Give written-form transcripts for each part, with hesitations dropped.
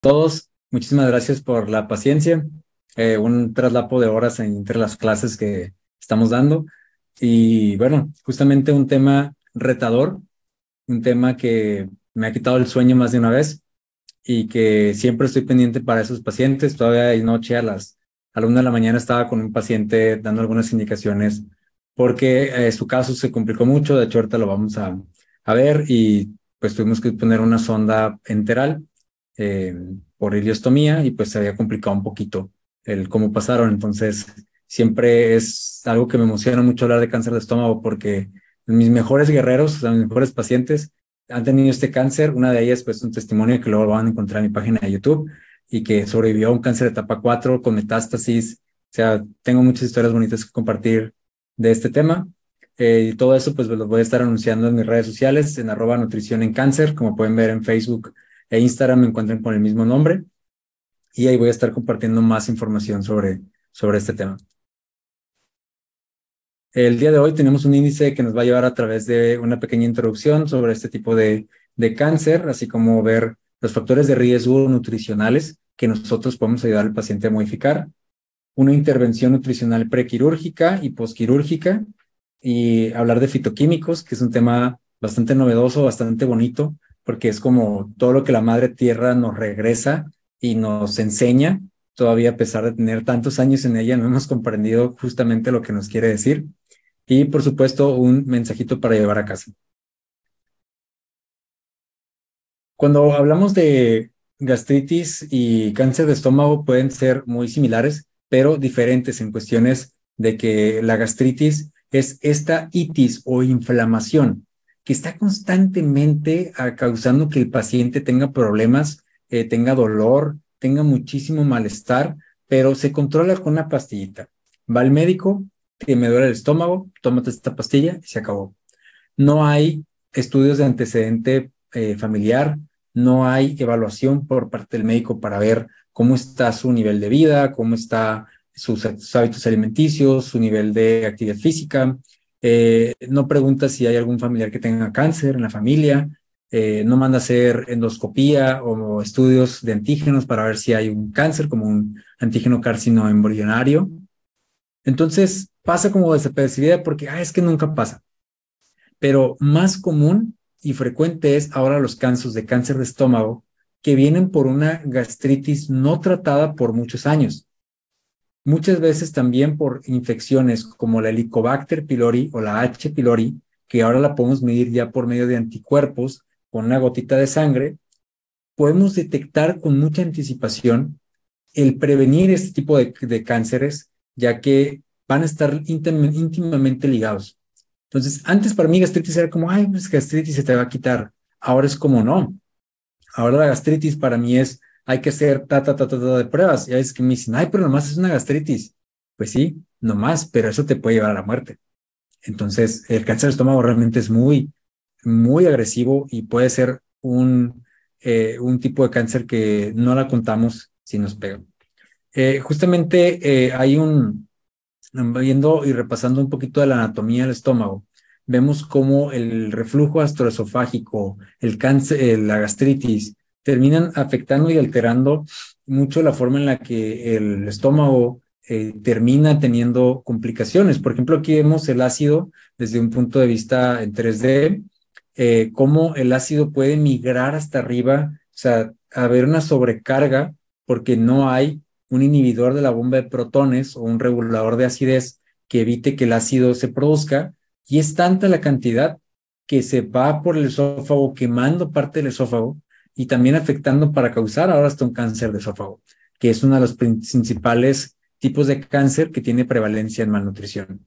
Todos, muchísimas gracias por la paciencia. Un traslapo de horas entre las clases que estamos dando. Y bueno, justamente un tema retador, un tema que me ha quitado el sueño más de una vez y que siempre estoy pendiente para esos pacientes. Todavía anoche a la 1 de la mañana estaba con un paciente dando algunas indicaciones porque su caso se complicó mucho. De hecho, ahorita lo vamos a ver y pues tuvimos que poner una sonda enteral eh, por iliostomía y pues se había complicado un poquito el cómo pasaron. Entonces, siempre es algo que me emociona mucho hablar de cáncer de estómago porque mis mejores guerreros, o sea, mis mejores pacientes han tenido este cáncer. Una de ellas, pues, un testimonio que luego van a encontrar en mi página de YouTube y que sobrevivió a un cáncer de etapa 4 con metástasis. O sea, tengo muchas historias bonitas que compartir de este tema. Y todo eso, pues, lo voy a estar anunciando en mis redes sociales, en @nutrición en cáncer, como pueden ver en Facebook e Instagram me encuentran con el mismo nombre. Y ahí voy a estar compartiendo más información sobre este tema. El día de hoy tenemos un índice que nos va a llevar a través de una pequeña introducción sobre este tipo de cáncer, así como ver los factores de riesgo nutricionales que nosotros podemos ayudar al paciente a modificar, una intervención nutricional prequirúrgica y posquirúrgica, y hablar de fitoquímicos, que es un tema bastante novedoso, bastante bonito, porque es como todo lo que la madre tierra nos regresa y nos enseña. Todavía a pesar de tener tantos años en ella, no hemos comprendido justamente lo que nos quiere decir. Y por supuesto, un mensajito para llevar a casa. Cuando hablamos de gastritis y cáncer de estómago pueden ser muy similares, pero diferentes en cuestiones de que la gastritis es esta itis o inflamación que está constantemente causando que el paciente tenga problemas, tenga dolor, tenga muchísimo malestar, pero se controla con una pastillita. Va al médico, que me duele el estómago, tómate esta pastilla y se acabó. No hay estudios de antecedente familiar, no hay evaluación por parte del médico para ver cómo está su nivel de vida, cómo está sus hábitos alimenticios, su nivel de actividad física. No pregunta si hay algún familiar que tenga cáncer en la familia. No manda a hacer endoscopía o estudios de antígenos para ver si hay un cáncer, como un antígeno carcinoembrionario. Entonces pasa como desapercibida porque es que nunca pasa. Pero más común y frecuente es ahora los casos de cáncer de estómago que vienen por una gastritis no tratada por muchos años. Muchas veces también por infecciones como la Helicobacter pylori o la H. pylori, que ahora la podemos medir ya por medio de anticuerpos con una gotita de sangre. Podemos detectar con mucha anticipación el prevenir este tipo de cánceres, ya que van a estar íntimamente ligados. Entonces, antes para mí gastritis era como, pues gastritis se te va a quitar. Ahora es como no. Ahora la gastritis para mí es, hay que hacer ta de pruebas. Y es que me dicen, pero nomás es una gastritis. Pues sí, nomás, pero eso te puede llevar a la muerte. Entonces, el cáncer de estómago realmente es muy, muy agresivo y puede ser un tipo de cáncer que no la contamos si nos pega. Justamente hay viendo y repasando un poquito de la anatomía del estómago, vemos cómo el reflujo gastroesofágico, el cáncer, la gastritis, terminan afectando y alterando mucho la forma en la que el estómago termina teniendo complicaciones. Por ejemplo, aquí vemos el ácido desde un punto de vista en 3D, cómo el ácido puede migrar hasta arriba, o sea, haber una sobrecarga porque no hay un inhibidor de la bomba de protones o un regulador de acidez que evite que el ácido se produzca, y es tanta la cantidad que se va por el esófago quemando parte del esófago y también afectando para causar ahora hasta un cáncer de esófago, que es uno de los principales tipos de cáncer que tiene prevalencia en malnutrición.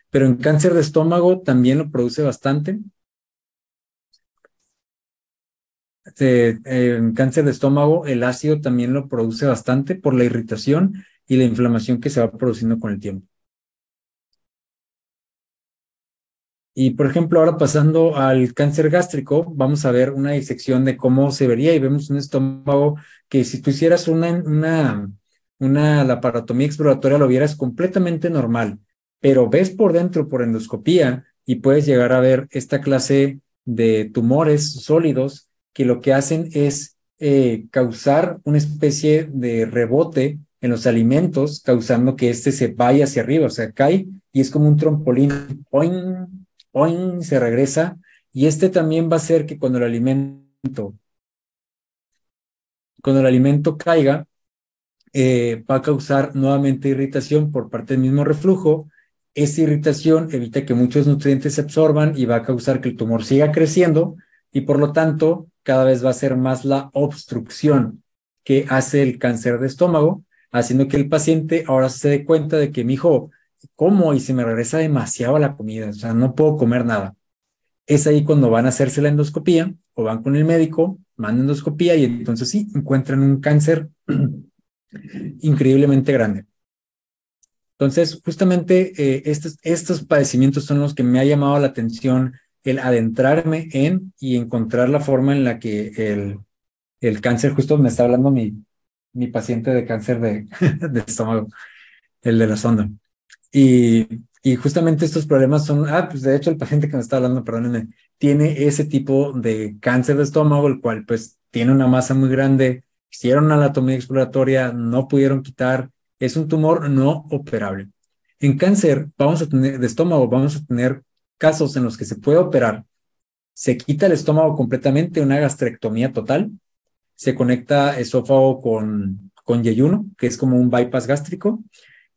Pero en cáncer de estómago también lo produce bastante. En cáncer de estómago, el ácido también lo produce bastante por la irritación y la inflamación que se va produciendo con el tiempo. Y por ejemplo, ahora pasando al cáncer gástrico, vamos a ver una disección de cómo se vería y vemos un estómago que si tú hicieras una laparotomía exploratoria lo vieras completamente normal, pero ves por dentro por endoscopía y puedes llegar a ver esta clase de tumores sólidos que lo que hacen es causar una especie de rebote en los alimentos, causando que éste se vaya hacia arriba, o sea, cae y es como un trampolín, ¡poing! ¡Poing! Se regresa, y este también va a hacer que cuando el alimento caiga, va a causar nuevamente irritación por parte del mismo reflujo. Esta irritación evita que muchos nutrientes se absorban y va a causar que el tumor siga creciendo, y por lo tanto cada vez va a ser más la obstrucción que hace el cáncer de estómago, haciendo que el paciente ahora se dé cuenta de que, mijo, como y se me regresa demasiado la comida, o sea, no puedo comer nada. Es ahí cuando van a hacerse la endoscopía o van con el médico, mandan endoscopía y entonces sí, encuentran un cáncer increíblemente grande. Entonces, justamente estos padecimientos son los que me ha llamado la atención, el adentrarme en y encontrar la forma en la que el cáncer, justo me está hablando mi paciente de cáncer de estómago, el de la sonda. Y justamente estos problemas son, pues de hecho el paciente que me está hablando, perdónenme, tiene ese tipo de cáncer de estómago, el cual pues tiene una masa muy grande, hicieron una anatomía exploratoria, no pudieron quitar, es un tumor no operable. En cáncer vamos a tener, de estómago, vamos a tener casos en los que se puede operar, se quita el estómago completamente, una gastrectomía total, se conecta esófago con yeyuno, que es como un bypass gástrico,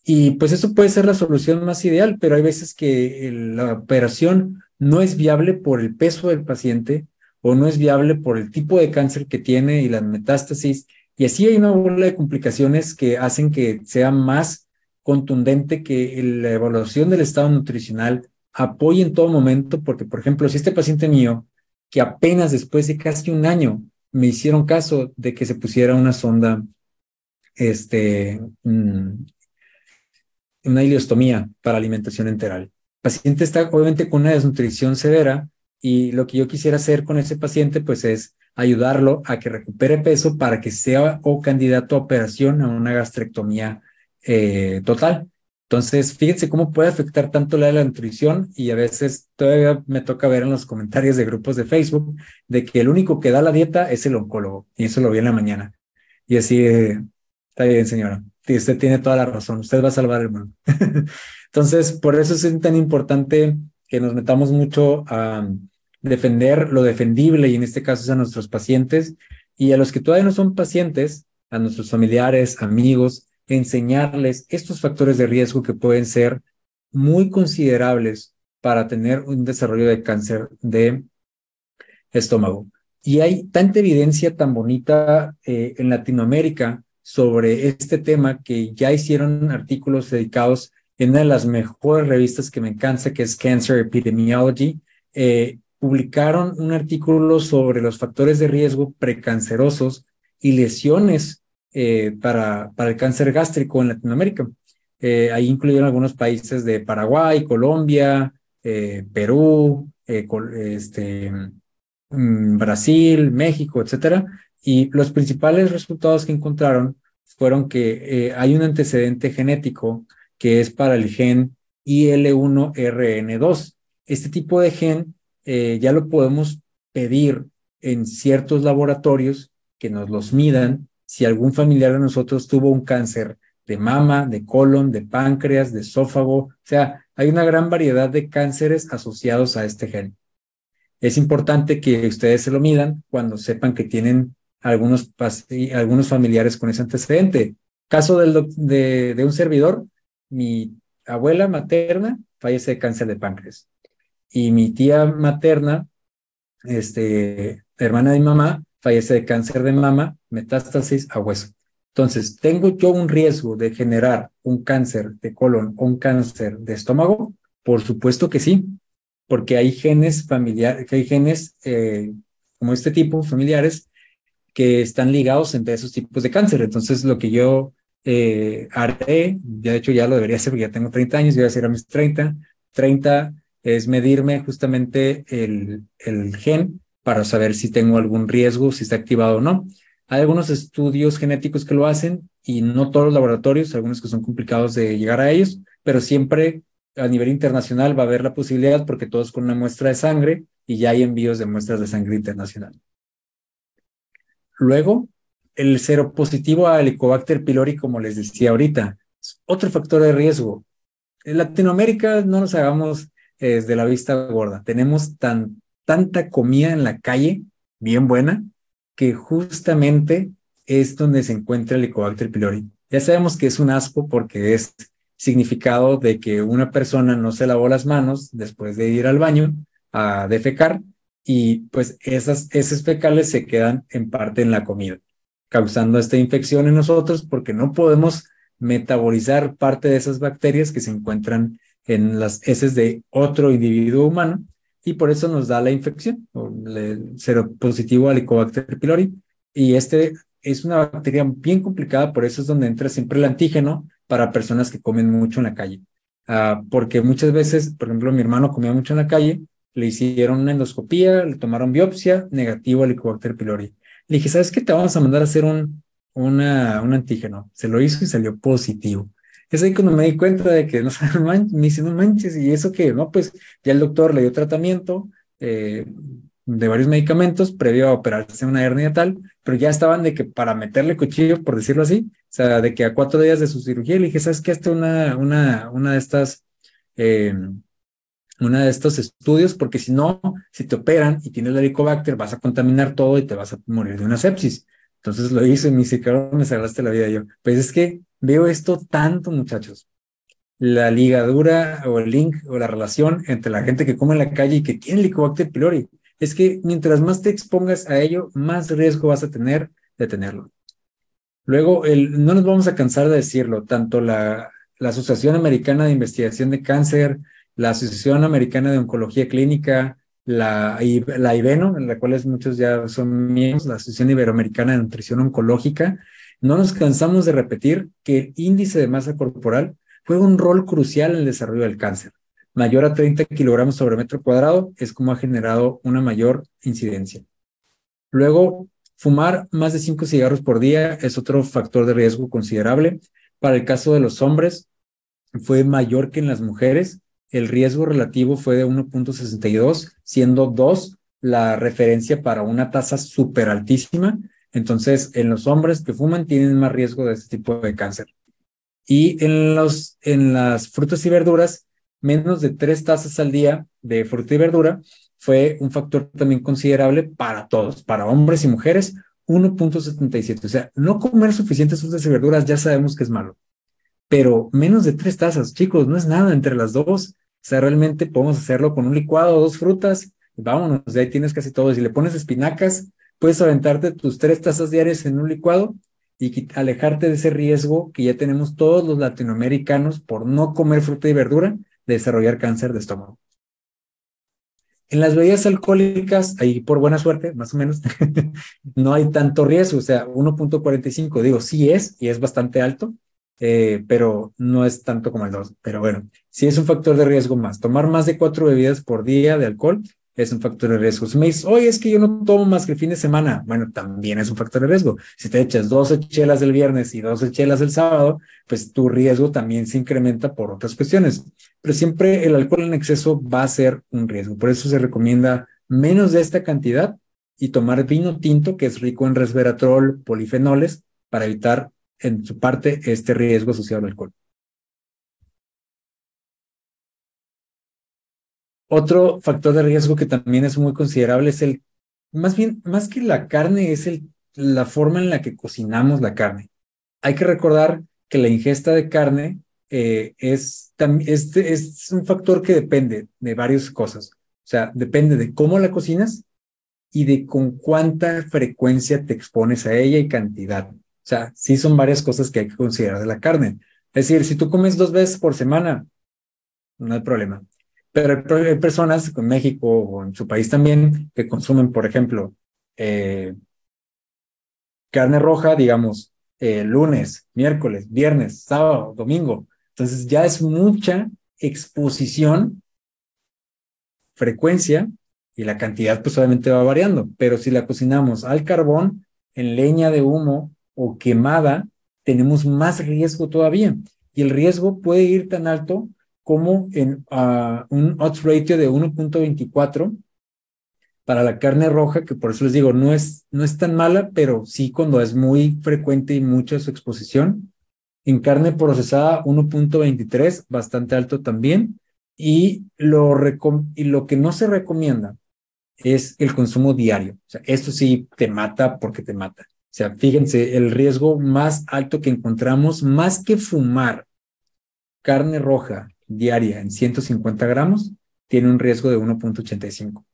y pues eso puede ser la solución más ideal, pero hay veces que la operación no es viable por el peso del paciente o no es viable por el tipo de cáncer que tiene y las metástasis. Y así hay una bola de complicaciones que hacen que sea más contundente que la evaluación del estado nutricional apoye en todo momento, porque, por ejemplo, si este paciente mío, que apenas después de casi un año me hicieron caso de que se pusiera una sonda, este, una ileostomía para alimentación enteral. El paciente está obviamente con una desnutrición severa, y lo que yo quisiera hacer con ese paciente pues es ayudarlo a que recupere peso para que sea o candidato a operación a una gastrectomía total. Entonces, fíjense cómo puede afectar tanto la nutrición, y a veces todavía me toca ver en los comentarios de grupos de Facebook de que el único que da la dieta es el oncólogo, y eso lo vi en la mañana. Y así, está bien, señora. Sí, usted tiene toda la razón. Usted va a salvar el mundo. Entonces, por eso es tan importante que nos metamos mucho a defender lo defendible, y en este caso es a nuestros pacientes, y a los que todavía no son pacientes, a nuestros familiares, amigos, enseñarles estos factores de riesgo que pueden ser muy considerables para tener un desarrollo de cáncer de estómago. Y hay tanta evidencia tan bonita en Latinoamérica sobre este tema, que ya hicieron artículos dedicados en una de las mejores revistas que me encanta, que es Cancer Epidemiology. Publicaron un artículo sobre los factores de riesgo precancerosos y lesiones para el cáncer gástrico en Latinoamérica. Ahí incluyeron algunos países de Paraguay, Colombia, Perú, Brasil, México, etcétera. Y los principales resultados que encontraron fueron que hay un antecedente genético que es para el gen IL1RN2. Este tipo de gen ya lo podemos pedir en ciertos laboratorios que nos los midan si algún familiar de nosotros tuvo un cáncer de mama, de colon, de páncreas, de esófago. O sea, hay una gran variedad de cánceres asociados a este gen. Es importante que ustedes se lo midan cuando sepan que tienen algunos familiares con ese antecedente. Caso de un servidor, mi abuela materna fallece de cáncer de páncreas, y mi tía materna, hermana de mi mamá, fallece de cáncer de mama, metástasis a hueso. Entonces, ¿tengo yo un riesgo de generar un cáncer de colon o un cáncer de estómago? Por supuesto que sí, porque hay genes familiares, hay genes como este tipo, familiares, que están ligados entre esos tipos de cáncer. Entonces, lo que yo haré, ya de hecho ya lo debería hacer porque ya tengo 30 años, voy a hacer a mis 30 es medirme justamente el gen para saber si tengo algún riesgo, si está activado o no. Hay algunos estudios genéticos que lo hacen, y no todos los laboratorios, algunos que son complicados de llegar a ellos, pero siempre a nivel internacional va a haber la posibilidad, porque todos con una muestra de sangre, y ya hay envíos de muestras de sangre internacional. Luego, el seropositivo a Helicobacter pylori, como les decía ahorita, es otro factor de riesgo. En Latinoamérica no nos hagamos de la vista gorda. Tenemos tanta comida en la calle, bien buena, que justamente es donde se encuentra el Helicobacter pylori. Ya sabemos que es un asco porque es significado de que una persona no se lavó las manos después de ir al baño a defecar y pues esas heces fecales se quedan en parte en la comida, causando esta infección en nosotros porque no podemos metabolizar parte de esas bacterias que se encuentran en las heces de otro individuo humano y por eso nos da la infección, o el seropositivo al Helicobacter pylori. Y este es una bacteria bien complicada, por eso es donde entra siempre el antígeno para personas que comen mucho en la calle. Porque muchas veces, por ejemplo, mi hermano comía mucho en la calle, le hicieron una endoscopía, le tomaron biopsia, negativo al Helicobacter pylori. Le dije, ¿sabes qué? Te vamos a mandar a hacer un antígeno. Se lo hizo y salió positivo. Es ahí cuando me di cuenta de que no, me dice, no manches, y eso que, no, pues ya el doctor le dio tratamiento de varios medicamentos previo a operarse una hernia tal, pero ya estaban de que para meterle cuchillo, por decirlo así, o sea, de que a 4 días de su cirugía le dije, ¿sabes qué? Hazte una de estas, eh, una de estos estudios, porque si no, si te operan y tienes el Helicobacter, vas a contaminar todo y te vas a morir de una sepsis. Entonces lo hice y me dice, cabrón, me salvaste la vida. Yo, pues es que veo esto tanto, muchachos. La ligadura o el link o la relación entre la gente que come en la calle y que tiene Helicobacter pylori es que mientras más te expongas a ello, más riesgo vas a tener de tenerlo. Luego, no nos vamos a cansar de decirlo, tanto la Asociación Americana de Investigación de Cáncer, la Asociación Americana de Oncología Clínica, la IBENO, en la cual muchos ya son miembros, la Asociación Iberoamericana de Nutrición Oncológica, no nos cansamos de repetir que el índice de masa corporal juega un rol crucial en el desarrollo del cáncer. Mayor a 30 kilogramos sobre metro cuadrado es como ha generado una mayor incidencia. Luego, fumar más de 5 cigarros por día es otro factor de riesgo considerable. Para el caso de los hombres, fue mayor que en las mujeres. El riesgo relativo fue de 1.62, siendo 2 la referencia para una tasa súper altísima. Entonces, en los hombres que fuman tienen más riesgo de este tipo de cáncer. Y en las frutas y verduras, menos de 3 tazas al día de fruta y verdura fue un factor también considerable para todos, para hombres y mujeres, 1.77. O sea, no comer suficientes frutas y verduras ya sabemos que es malo, pero menos de 3 tazas, chicos, no es nada entre las dos. O sea, realmente podemos hacerlo con un licuado, 2 frutas, y vámonos, de ahí tienes casi todo. Si le pones espinacas, puedes aventarte tus 3 tazas diarias en un licuado y alejarte de ese riesgo que ya tenemos todos los latinoamericanos por no comer fruta y verdura de desarrollar cáncer de estómago. En las bebidas alcohólicas, ahí por buena suerte, más o menos, no hay tanto riesgo, o sea, 1.45, digo, sí es, y es bastante alto, pero no es tanto como el 2. Pero bueno, sí es un factor de riesgo más. Tomar más de 4 bebidas por día de alcohol es un factor de riesgo. Si me dices, oye, es que yo no tomo más que el fin de semana, bueno, también es un factor de riesgo. Si te echas 12 chelas el viernes y 12 chelas el sábado, pues tu riesgo también se incrementa por otras cuestiones. Pero siempre el alcohol en exceso va a ser un riesgo. Por eso se recomienda menos de esta cantidad y tomar vino tinto, que es rico en resveratrol, polifenoles, para evitar en su parte este riesgo asociado al alcohol. Otro factor de riesgo que también es muy considerable es más bien, más que la carne, es la forma en la que cocinamos la carne. Hay que recordar que la ingesta de carne es un factor que depende de varias cosas. O sea, depende de cómo la cocinas y de con cuánta frecuencia te expones a ella y cantidad. O sea, sí son varias cosas que hay que considerar de la carne. Es decir, si tú comes 2 veces por semana, no hay problema. Pero hay personas en México o en su país también que consumen, por ejemplo, eh, carne roja, digamos, lunes, miércoles, viernes, sábado, domingo. Entonces ya es mucha exposición, frecuencia, y la cantidad pues obviamente va variando. Pero si la cocinamos al carbón, en leña de humo o quemada, tenemos más riesgo todavía. Y el riesgo puede ir tan alto como en un odds ratio de 1.24 Para la carne roja, que por eso les digo, no es tan mala, pero sí cuando es muy frecuente y mucha su exposición. En carne procesada 1.23, bastante alto también. Y lo que no se recomienda es el consumo diario. O sea, esto sí te mata porque te mata. O sea, fíjense, el riesgo más alto que encontramos, más que fumar carne roja diaria en 150 gramos, tiene un riesgo de 1.85.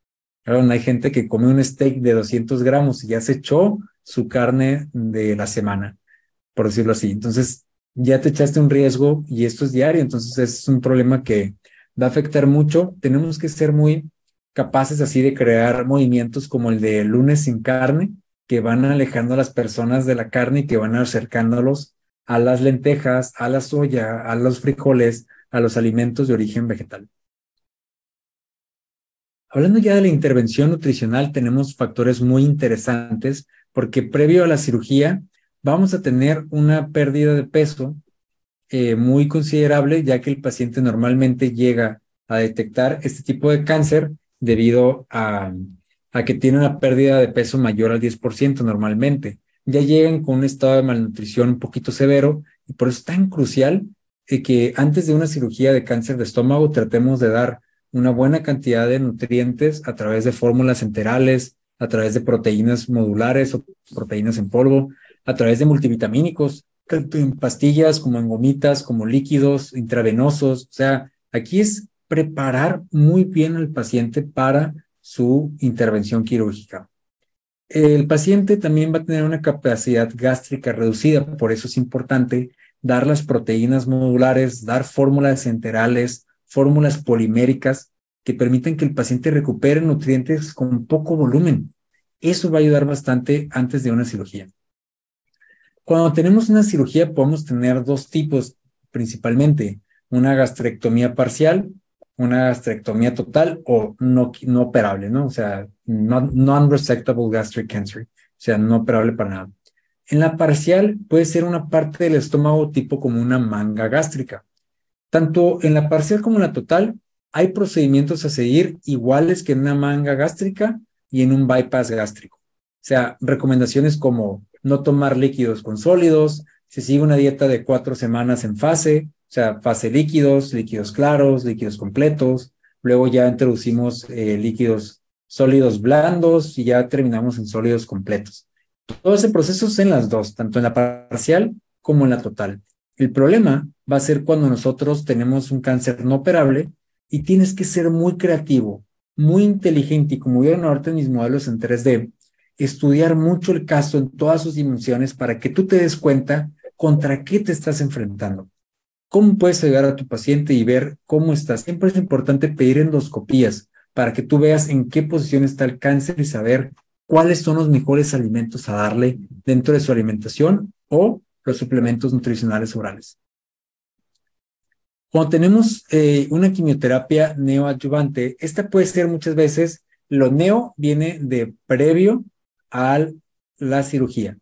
Claro, hay gente que come un steak de 200 gramos y ya se echó su carne de la semana, por decirlo así. Entonces, ya te echaste un riesgo y esto es diario. Entonces, es un problema que va a afectar mucho. Tenemos que ser muy capaces así de crear movimientos como el de lunes sin carne, que van alejando a las personas de la carne y que van acercándolos a las lentejas, a la soya, a los frijoles, a los alimentos de origen vegetal. Hablando ya de la intervención nutricional, tenemos factores muy interesantes porque previo a la cirugía vamos a tener una pérdida de peso muy considerable, ya que el paciente normalmente llega a detectar este tipo de cáncer debido a que tiene una pérdida de peso mayor al 10% normalmente. Ya llegan con un estado de malnutrición un poquito severo y por eso es tan crucial que antes de una cirugía de cáncer de estómago tratemos de dar una buena cantidad de nutrientes a través de fórmulas enterales, a través de proteínas modulares o proteínas en polvo, a través de multivitamínicos, tanto en pastillas como en gomitas, como líquidos intravenosos. O sea, aquí es preparar muy bien al paciente para su intervención quirúrgica. El paciente también va a tener una capacidad gástrica reducida, por eso es importante dar las proteínas modulares, dar fórmulas enterales, fórmulas poliméricas que permiten que el paciente recupere nutrientes con poco volumen. Eso va a ayudar bastante antes de una cirugía. Cuando tenemos una cirugía podemos tener dos tipos principalmente, una gastrectomía parcial, una gastrectomía total o no operable, ¿no? O sea, non-resectable gastric cancer, o sea, no operable para nada. En la parcial puede ser una parte del estómago tipo como una manga gástrica. Tanto en la parcial como en la total hay procedimientos a seguir iguales que en una manga gástrica y en un bypass gástrico. O sea, recomendaciones como no tomar líquidos con sólidos, se sigue una dieta de 4 semanas en fase, o sea, fase líquidos, líquidos claros, líquidos completos, luego ya introducimos líquidos sólidos blandos y ya terminamos en sólidos completos. Todo ese proceso es en las dos, tanto en la parcial como en la total. El problema va a ser cuando nosotros tenemos un cáncer no operable y tienes que ser muy creativo, muy inteligente y como vieron ahorita en mis modelos en 3D, estudiar mucho el caso en todas sus dimensiones para que tú te des cuenta contra qué te estás enfrentando. ¿Cómo puedes ayudar a tu paciente y ver cómo está? Siempre es importante pedir endoscopías para que tú veas en qué posición está el cáncer y saber cuáles son los mejores alimentos a darle dentro de su alimentación o los suplementos nutricionales orales. Cuando tenemos una quimioterapia neoadyuvante, esta puede ser muchas veces, lo neo viene de previo a la cirugía.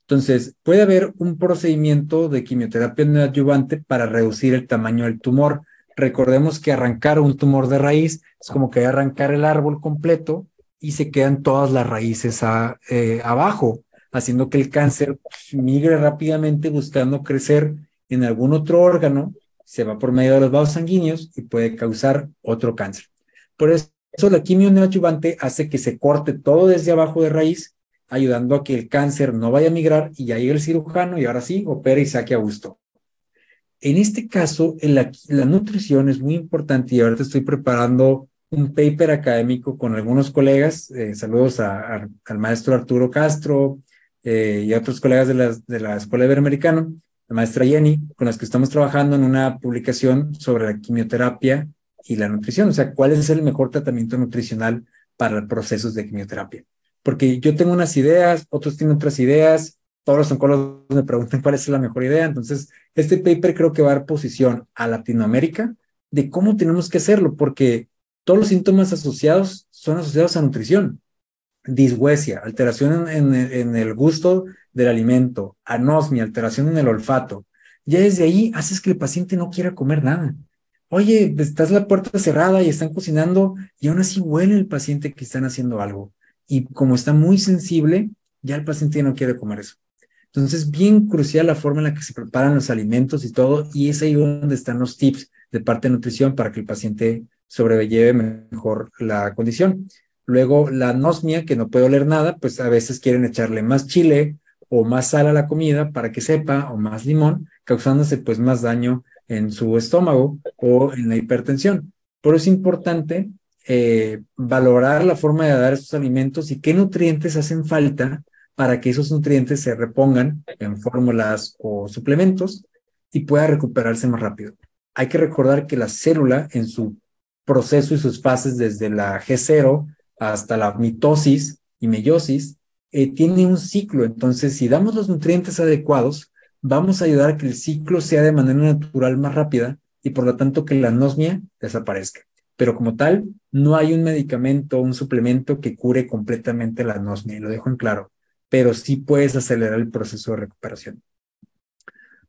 Entonces, puede haber un procedimiento de quimioterapia neoadyuvante para reducir el tamaño del tumor. Recordemos que arrancar un tumor de raíz es como que arrancar el árbol completo y se quedan todas las raíces abajo, haciendo que el cáncer migre rápidamente buscando crecer en algún otro órgano, se va por medio de los vasos sanguíneos y puede causar otro cáncer. Por eso la quimio neoadyuvante hace que se corte todo desde abajo de raíz, ayudando a que el cáncer no vaya a migrar y ya llegue el cirujano y ahora sí opera y saque a gusto. En este caso, la nutrición es muy importante y ahorita estoy preparando un paper académico con algunos colegas. Saludos al maestro Arturo Castro y a otros colegas de la Escuela Iberoamericana, la maestra Jenny, con las que estamos trabajando en una publicación sobre la quimioterapia y la nutrición. O sea, cuál es el mejor tratamiento nutricional para procesos de quimioterapia. Porque yo tengo unas ideas, otros tienen otras ideas, todos los oncólogos me preguntan cuál es la mejor idea. Entonces, este paper creo que va a dar posición a Latinoamérica de cómo tenemos que hacerlo, porque todos los síntomas asociados son asociados a nutrición. Disgüesia, alteración en el gusto del alimento, anosmia, alteración en el olfato. Ya desde ahí haces que el paciente no quiera comer nada. Oye, estás la puerta cerrada y están cocinando y aún así huele el paciente que están haciendo algo. Y como está muy sensible, ya el paciente ya no quiere comer eso. Entonces, bien crucial la forma en la que se preparan los alimentos y todo, y es ahí donde están los tips de parte de nutrición para que el paciente sobrelleve mejor la condición. Luego, la anosmia, que no puede oler nada, pues a veces quieren echarle más chile o más sal a la comida para que sepa, o más limón, causándose pues más daño en su estómago o en la hipertensión. Por eso es importante valorar la forma de dar estos alimentos y qué nutrientes hacen falta para que esos nutrientes se repongan en fórmulas o suplementos y pueda recuperarse más rápido. Hay que recordar que la célula en su proceso y sus fases desde la G0 hasta la mitosis y meiosis tiene un ciclo. Entonces, si damos los nutrientes adecuados, vamos a ayudar a que el ciclo sea de manera natural más rápida y por lo tanto que la anosmia desaparezca. Pero como tal, no hay un medicamento o un suplemento que cure completamente la anosmia, y lo dejo en claro, pero sí puedes acelerar el proceso de recuperación.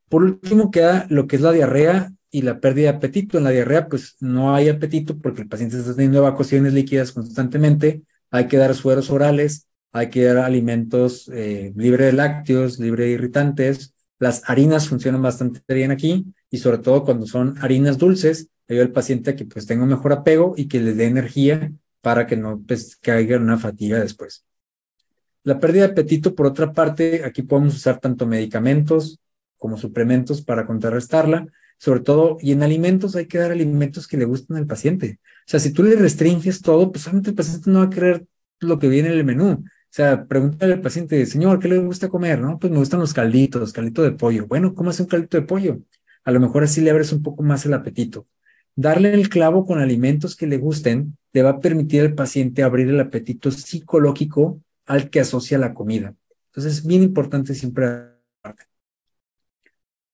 Por último, queda lo que es la diarrea y la pérdida de apetito. En la diarrea, pues no hay apetito porque el paciente está teniendo evacuaciones líquidas constantemente. Hay que dar sueros orales, hay que dar alimentos libre de lácteos, libre de irritantes. Las harinas funcionan bastante bien aquí y sobre todo cuando son harinas dulces, ayuda al paciente a que pues tenga un mejor apego y que le dé energía para que no pues, caiga en una fatiga después. La pérdida de apetito, por otra parte, aquí podemos usar tanto medicamentos como suplementos para contrarrestarla, sobre todo, y en alimentos hay que dar alimentos que le gusten al paciente. O sea, si tú le restringes todo, pues obviamente el paciente no va a querer lo que viene en el menú. O sea, pregúntale al paciente, señor, ¿qué le gusta comer? No, pues me gustan los calditos, caldito de pollo. Bueno, ¿cómo hace un caldito de pollo? A lo mejor así le abres un poco más el apetito. Darle el clavo con alimentos que le gusten le va a permitir al paciente abrir el apetito psicológico al que asocia la comida. Entonces es bien importante siempre.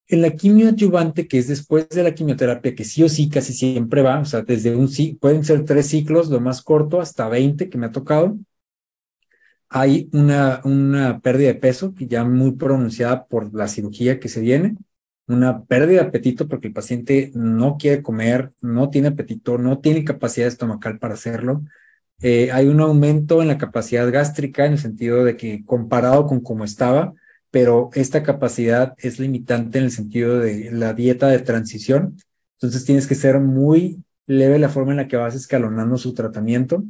En la quimio adyuvante, que es después de la quimioterapia, que sí o sí casi siempre va, o sea, desde pueden ser 3 ciclos, lo más corto, hasta 20 que me ha tocado, hay una pérdida de peso que ya muy pronunciada por la cirugía que se viene, una pérdida de apetito porque el paciente no quiere comer, no tiene apetito, no tiene capacidad estomacal para hacerlo. Hay un aumento en la capacidad gástrica en el sentido de que comparado con cómo estaba, pero esta capacidad es limitante en el sentido de la dieta de transición. Entonces tienes que ser muy leve la forma en la que vas escalonando su tratamiento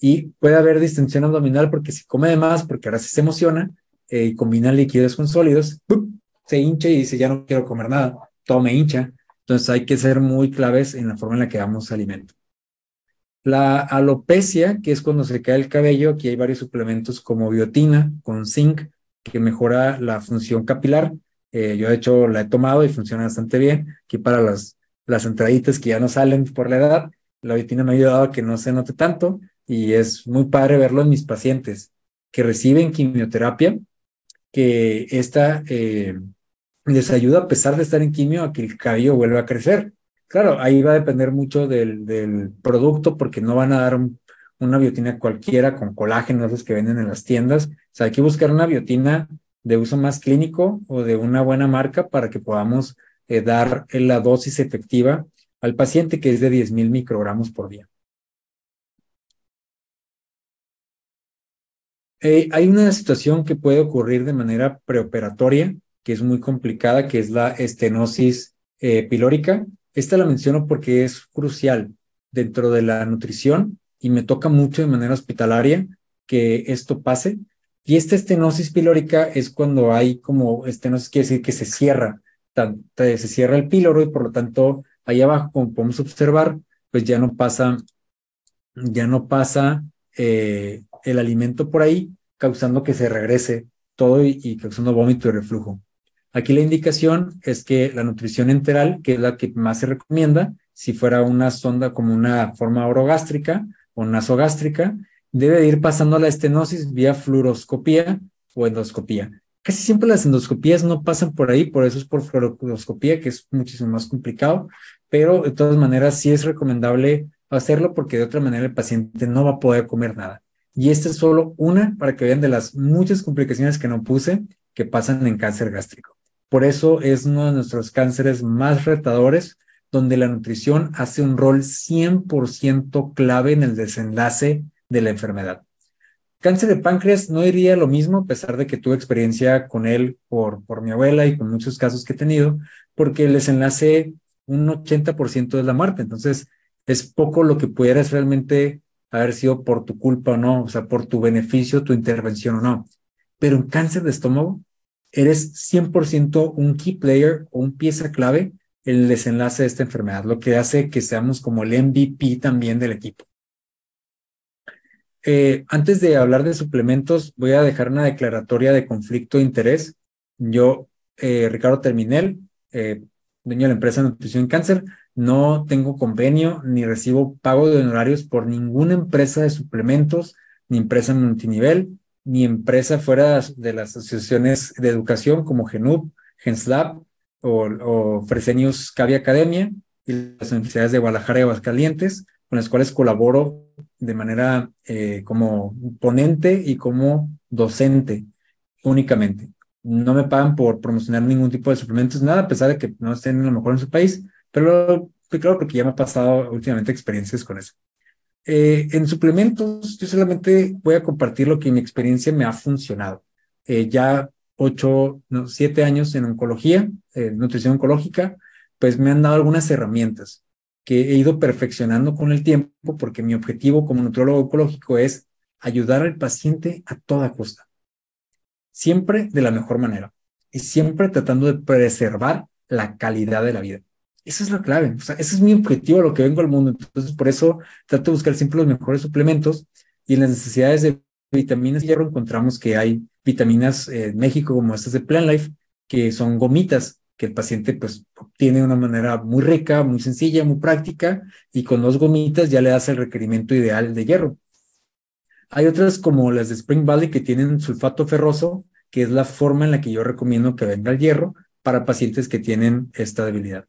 y puede haber distensión abdominal porque si come de más, porque ahora sí se emociona y combina líquidos con sólidos, ¡pum!, se hincha y dice ya no quiero comer nada, todo me hincha. Entonces hay que ser muy claves en la forma en la que damos alimento. La alopecia, que es cuando se cae el cabello, aquí hay varios suplementos como biotina con zinc, que mejora la función capilar. Yo de hecho la he tomado y funciona bastante bien. Aquí para las entraditas que ya no salen por la edad, la biotina me ha ayudado a que no se note tanto y es muy padre verlo en mis pacientes que reciben quimioterapia, que esta les ayuda a pesar de estar en quimio a que el cabello vuelva a crecer. Claro, ahí va a depender mucho del producto porque no van a dar una biotina cualquiera con colágeno, esos que venden en las tiendas. O sea, hay que buscar una biotina de uso más clínico o de una buena marca para que podamos dar la dosis efectiva al paciente, que es de 10,000 microgramos por día. Hay una situación que puede ocurrir de manera preoperatoria, que es muy complicada, que es la estenosis pilórica. Esta la menciono porque es crucial dentro de la nutrición y me toca mucho de manera hospitalaria que esto pase. Y esta estenosis pilórica es cuando hay como estenosis, quiere decir que se cierra, se cierra el píloro y por lo tanto ahí abajo, como podemos observar, pues ya no pasa el alimento por ahí, causando que se regrese todo y causando vómito y reflujo. Aquí la indicación es que la nutrición enteral, que es la que más se recomienda, si fuera una sonda como una forma orogástrica o nasogástrica, debe ir pasando la estenosis vía fluoroscopía o endoscopía. Casi siempre las endoscopías no pasan por ahí, por eso es por fluoroscopía, que es muchísimo más complicado, pero de todas maneras sí es recomendable hacerlo porque de otra manera el paciente no va a poder comer nada. Y esta es solo una para que vean de las muchas complicaciones que no puse que pasan en cáncer gástrico. Por eso es uno de nuestros cánceres más retadores donde la nutrición hace un rol 100% clave en el desenlace de la enfermedad. Cáncer de páncreas no diría lo mismo, a pesar de que tuve experiencia con él por mi abuela y con muchos casos que he tenido, porque el desenlace, un 80% es la muerte. Entonces, es poco lo que pudieras realmente haber sido por tu culpa o no, o sea, por tu beneficio, tu intervención o no. Pero en cáncer de estómago, eres 100% un key player o un pieza clave en el desenlace de esta enfermedad, lo que hace que seamos como el MVP también del equipo. Antes de hablar de suplementos, voy a dejar una declaratoria de conflicto de interés. Yo, Ricardo Terminel, dueño de la empresa Nutrición Cáncer, no tengo convenio ni recibo pago de honorarios por ninguna empresa de suplementos, ni empresa multinivel, ni empresa fuera de las asociaciones de educación como GENUP, GENSLAB o Fresenius Cavi Academia y las universidades de Guadalajara y Aguascalientes, con las cuales colaboro de manera como ponente y como docente únicamente. No me pagan por promocionar ningún tipo de suplementos, nada, a pesar de que no estén a lo mejor en su país, pero claro, porque ya me ha pasado últimamente experiencias con eso. En suplementos, yo solamente voy a compartir lo que en mi experiencia me ha funcionado. Ya 7 años en oncología, nutrición oncológica, pues me han dado algunas herramientas que he ido perfeccionando con el tiempo, porque mi objetivo como nutriólogo oncológico es ayudar al paciente a toda costa, siempre de la mejor manera y siempre tratando de preservar la calidad de la vida. Esa es la clave, o sea, ese es mi objetivo a lo que vengo al mundo. Entonces, por eso trato de buscar siempre los mejores suplementos y en las necesidades de vitaminas y hierro encontramos que hay vitaminas en México como estas de Plant Life, que son gomitas que el paciente pues obtiene de una manera muy rica, muy sencilla, muy práctica y con 2 gomitas ya le das el requerimiento ideal de hierro. Hay otras como las de Spring Valley que tienen sulfato ferroso, que es la forma en la que yo recomiendo que venga el hierro para pacientes que tienen esta debilidad.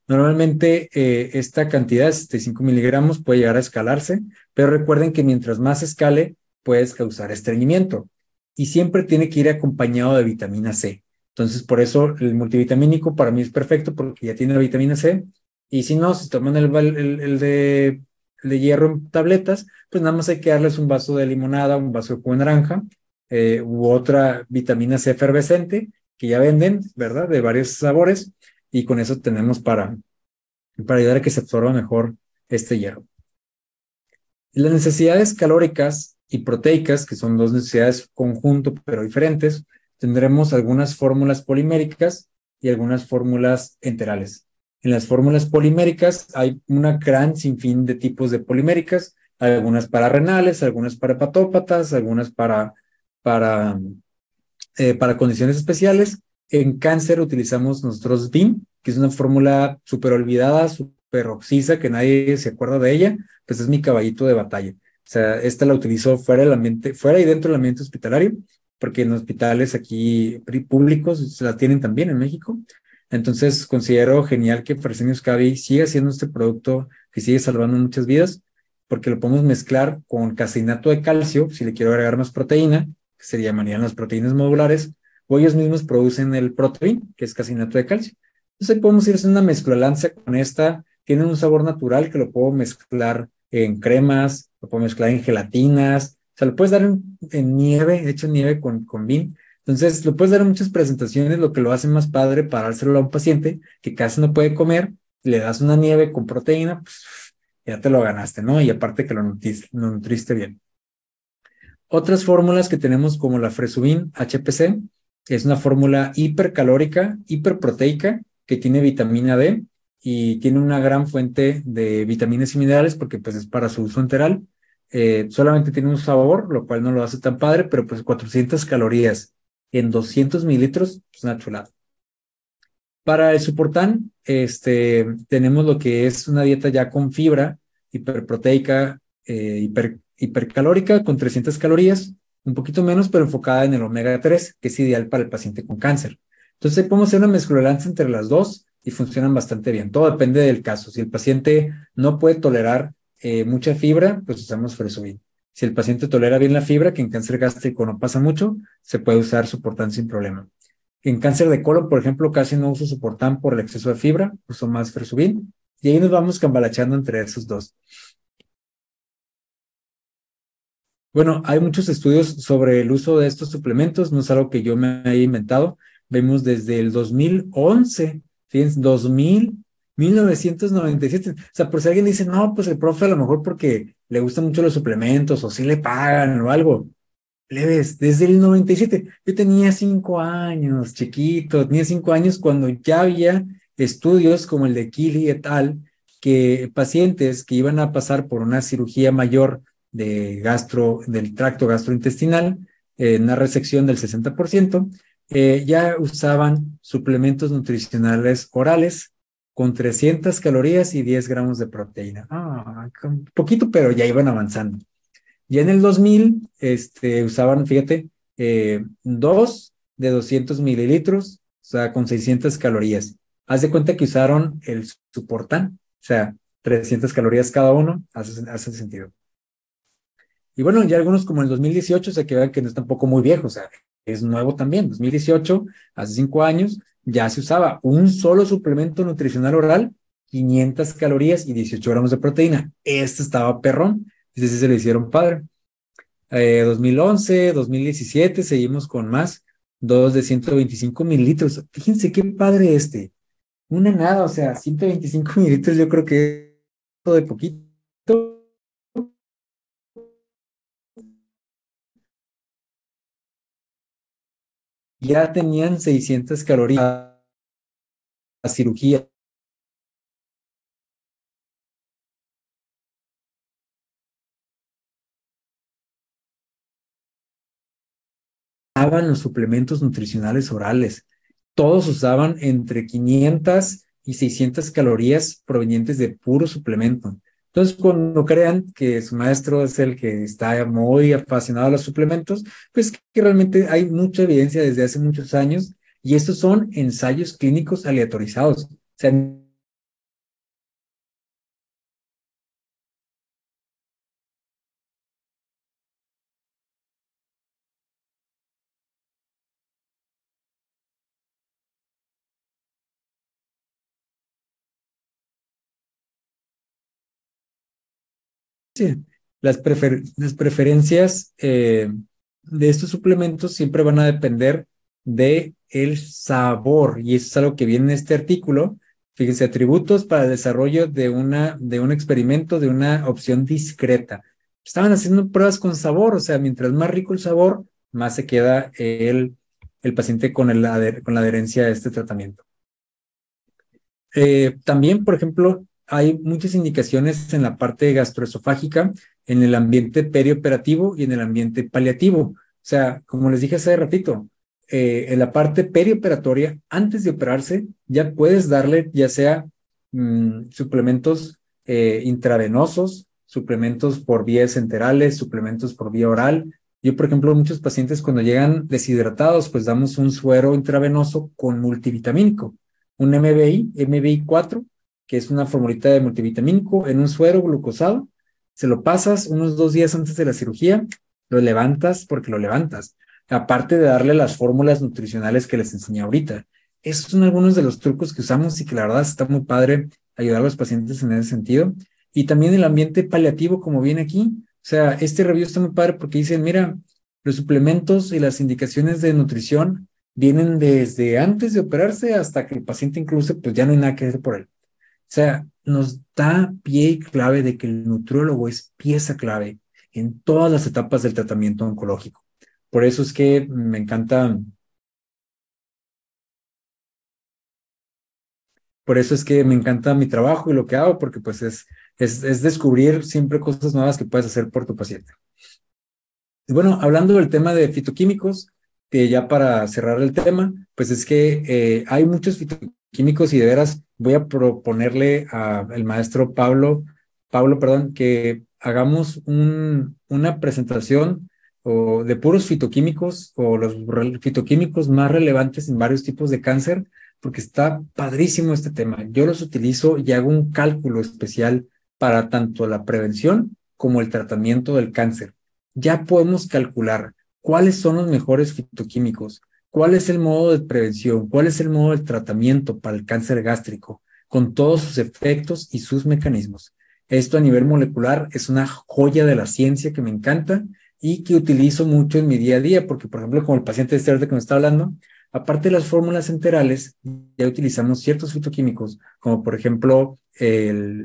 Normalmente esta cantidad de 65 miligramos puede llegar a escalarse, pero recuerden que mientras más escale, puedes causar estreñimiento y siempre tiene que ir acompañado de vitamina C. Entonces, por eso el multivitamínico para mí es perfecto porque ya tiene la vitamina C y si no, si toman el de hierro en tabletas, pues nada más hay que darles un vaso de limonada, un vaso de jugo de naranja u otra vitamina C efervescente que ya venden, ¿verdad? De varios sabores y con eso tenemos para ayudar a que se absorba mejor este hierro. Las necesidades calóricas y proteicas, que son 2 necesidades conjunto pero diferentes, tendremos algunas fórmulas poliméricas y algunas fórmulas enterales. En las fórmulas poliméricas hay una gran sinfín de tipos de poliméricas, algunas para renales, algunas para hepatópatas, algunas para condiciones especiales. En cáncer utilizamos nosotros BIM, que es una fórmula súper olvidada, súper oxisa, que nadie se acuerda de ella, pues es mi caballito de batalla. O sea, esta la utilizo fuera del ambiente, fuera y dentro del ambiente hospitalario, porque en hospitales aquí públicos se la tienen también en México. Entonces considero genial que Fresenius Kabi siga siendo este producto que sigue salvando muchas vidas, porque lo podemos mezclar con caseinato de calcio, si le quiero agregar más proteína, que se llamarían las proteínas modulares, o ellos mismos producen el protein, que es caseinato de calcio. Entonces ahí podemos ir haciendo una mezcolanza con esta, tiene un sabor natural que lo puedo mezclar en cremas, lo puedo mezclar en gelatinas, o sea, lo puedes dar en nieve, hecho nieve con BIM. Entonces lo puedes dar en muchas presentaciones, lo que lo hace más padre para dárselo a un paciente que casi no puede comer, le das una nieve con proteína, pues ya te lo ganaste, ¿no? Y aparte que lo nutriste bien. Otras fórmulas que tenemos como la Fresubin HPC, que es una fórmula hipercalórica, hiperproteica, que tiene vitamina D y tiene una gran fuente de vitaminas y minerales porque pues es para su uso enteral. Solamente tiene un sabor, lo cual no lo hace tan padre, pero pues 400 calorías en 200 mililitros es una chulada. Para el Suportán, tenemos lo que es una dieta ya con fibra hiperproteica, hipercalórica, con 300 calorías, un poquito menos, pero enfocada en el omega 3, que es ideal para el paciente con cáncer. Entonces, podemos hacer una mezcolanza entre las dos y funcionan bastante bien. Todo depende del caso. Si el paciente no puede tolerar mucha fibra, pues usamos Fresubin. Si el paciente tolera bien la fibra, que en cáncer gástrico no pasa mucho, se puede usar Suportán sin problema. En cáncer de colon, por ejemplo, casi no uso Suportán por el exceso de fibra, uso más Fresubin. Y ahí nos vamos cambalachando entre esos dos. Bueno, hay muchos estudios sobre el uso de estos suplementos, no es algo que yo me haya inventado. Vemos desde el 2011, fíjense, 1997. O sea, por si alguien dice, no, pues el profe a lo mejor porque le gustan mucho los suplementos o si le pagan o algo. Leves, desde el 97. Yo tenía 5 años, chiquito, tenía 5 años cuando ya había estudios como el de Keeley et al, que pacientes que iban a pasar por una cirugía mayor del tracto gastrointestinal, una resección del 60%, ya usaban suplementos nutricionales orales con 300 calorías y 10 gramos de proteína. Un poquito, pero ya iban avanzando. Ya en el 2000, usaban, fíjate, dos de 200 mililitros, o sea, con 600 calorías. Haz de cuenta que usaron el Suportán, o sea, 300 calorías cada uno, hace sentido. Y bueno, ya algunos como el 2018, o sea, que vean que no es tampoco muy viejo, o sea, es nuevo también. 2018, hace 5 años, ya se usaba un solo suplemento nutricional oral, 500 calorías y 18 gramos de proteína. Este estaba perrón, ese sí se le hicieron padre. 2011, 2017, seguimos con más, dos de 125 mililitros. Fíjense qué padre este. Una nada, o sea, 125 mililitros yo creo que es todo de poquito. Ya tenían 600 calorías la cirugía. Usaban los suplementos nutricionales orales. Todos usaban entre 500 y 600 calorías provenientes de puro suplemento. Entonces, cuando crean que su maestro es el que está muy apasionado a los suplementos, pues que realmente hay mucha evidencia desde hace muchos años y estos son ensayos clínicos aleatorizados. O sea, sí, las preferencias de estos suplementos siempre van a depender de el sabor, y eso es algo que viene en este artículo. Fíjense, atributos para el desarrollo de un experimento, de una opción discreta. Estaban haciendo pruebas con sabor, o sea, mientras más rico el sabor, más se queda el paciente con la adherencia a este tratamiento. También, por ejemplo, hay muchas indicaciones en la parte gastroesofágica, en el ambiente perioperativo y en el ambiente paliativo. O sea, como les dije hace ratito, en la parte perioperatoria, antes de operarse, ya puedes darle ya sea suplementos intravenosos, suplementos por vías enterales, suplementos por vía oral. Yo, por ejemplo, muchos pacientes cuando llegan deshidratados, pues damos un suero intravenoso con multivitamínico, un MBI 4, que es una formulita de multivitamínico en un suero glucosado. Se lo pasas unos 2 días antes de la cirugía, lo levantas porque lo levantas. Aparte de darle las fórmulas nutricionales que les enseñé ahorita. Esos son algunos de los trucos que usamos y que la verdad está muy padre ayudar a los pacientes en ese sentido. Y también el ambiente paliativo, como viene aquí. O sea, este review está muy padre porque dicen, mira, los suplementos y las indicaciones de nutrición vienen desde antes de operarse hasta que el paciente incluso pues ya no hay nada que hacer por él. O sea, nos da pie y clave de que el nutriólogo es pieza clave en todas las etapas del tratamiento oncológico. Por eso es que por eso es que me encanta mi trabajo y lo que hago, porque pues es descubrir siempre cosas nuevas que puedes hacer por tu paciente. Y bueno, hablando del tema de fitoquímicos, que ya para cerrar el tema, pues es que hay muchos fitoquímicos y de veras voy a proponerle al maestro perdón, que hagamos una presentación de puros fitoquímicos o los fitoquímicos más relevantes en varios tipos de cáncer, porque está padrísimo este tema. Yo los utilizo y hago un cálculo especial para tanto la prevención como el tratamiento del cáncer. Ya podemos calcular cuáles son los mejores fitoquímicos, cuál es el modo de prevención, cuál es el modo de tratamiento para el cáncer gástrico, con todos sus efectos y sus mecanismos. Esto a nivel molecular es una joya de la ciencia que me encanta y que utilizo mucho en mi día a día, porque, por ejemplo, como el paciente este que me está hablando, aparte de las fórmulas enterales, ya utilizamos ciertos fitoquímicos, como por ejemplo eh,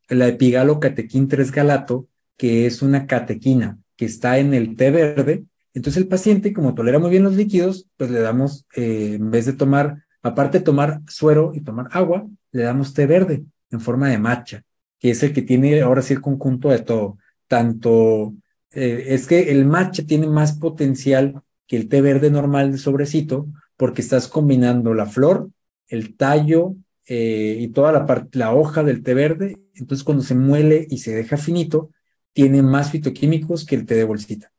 la epigalocatequín 3-galato, que es una catequina que está en el té verde. Entonces el paciente, como tolera muy bien los líquidos, pues le damos, en vez de tomar, aparte de tomar suero y tomar agua, le damos té verde en forma de matcha, que es el que tiene ahora sí el conjunto de todo. Tanto, es que el matcha tiene más potencial que el té verde normal de sobrecito, porque estás combinando la flor, el tallo, y toda la hoja del té verde. Entonces cuando se muele y se deja finito, tiene más fitoquímicos que el té de bolsita.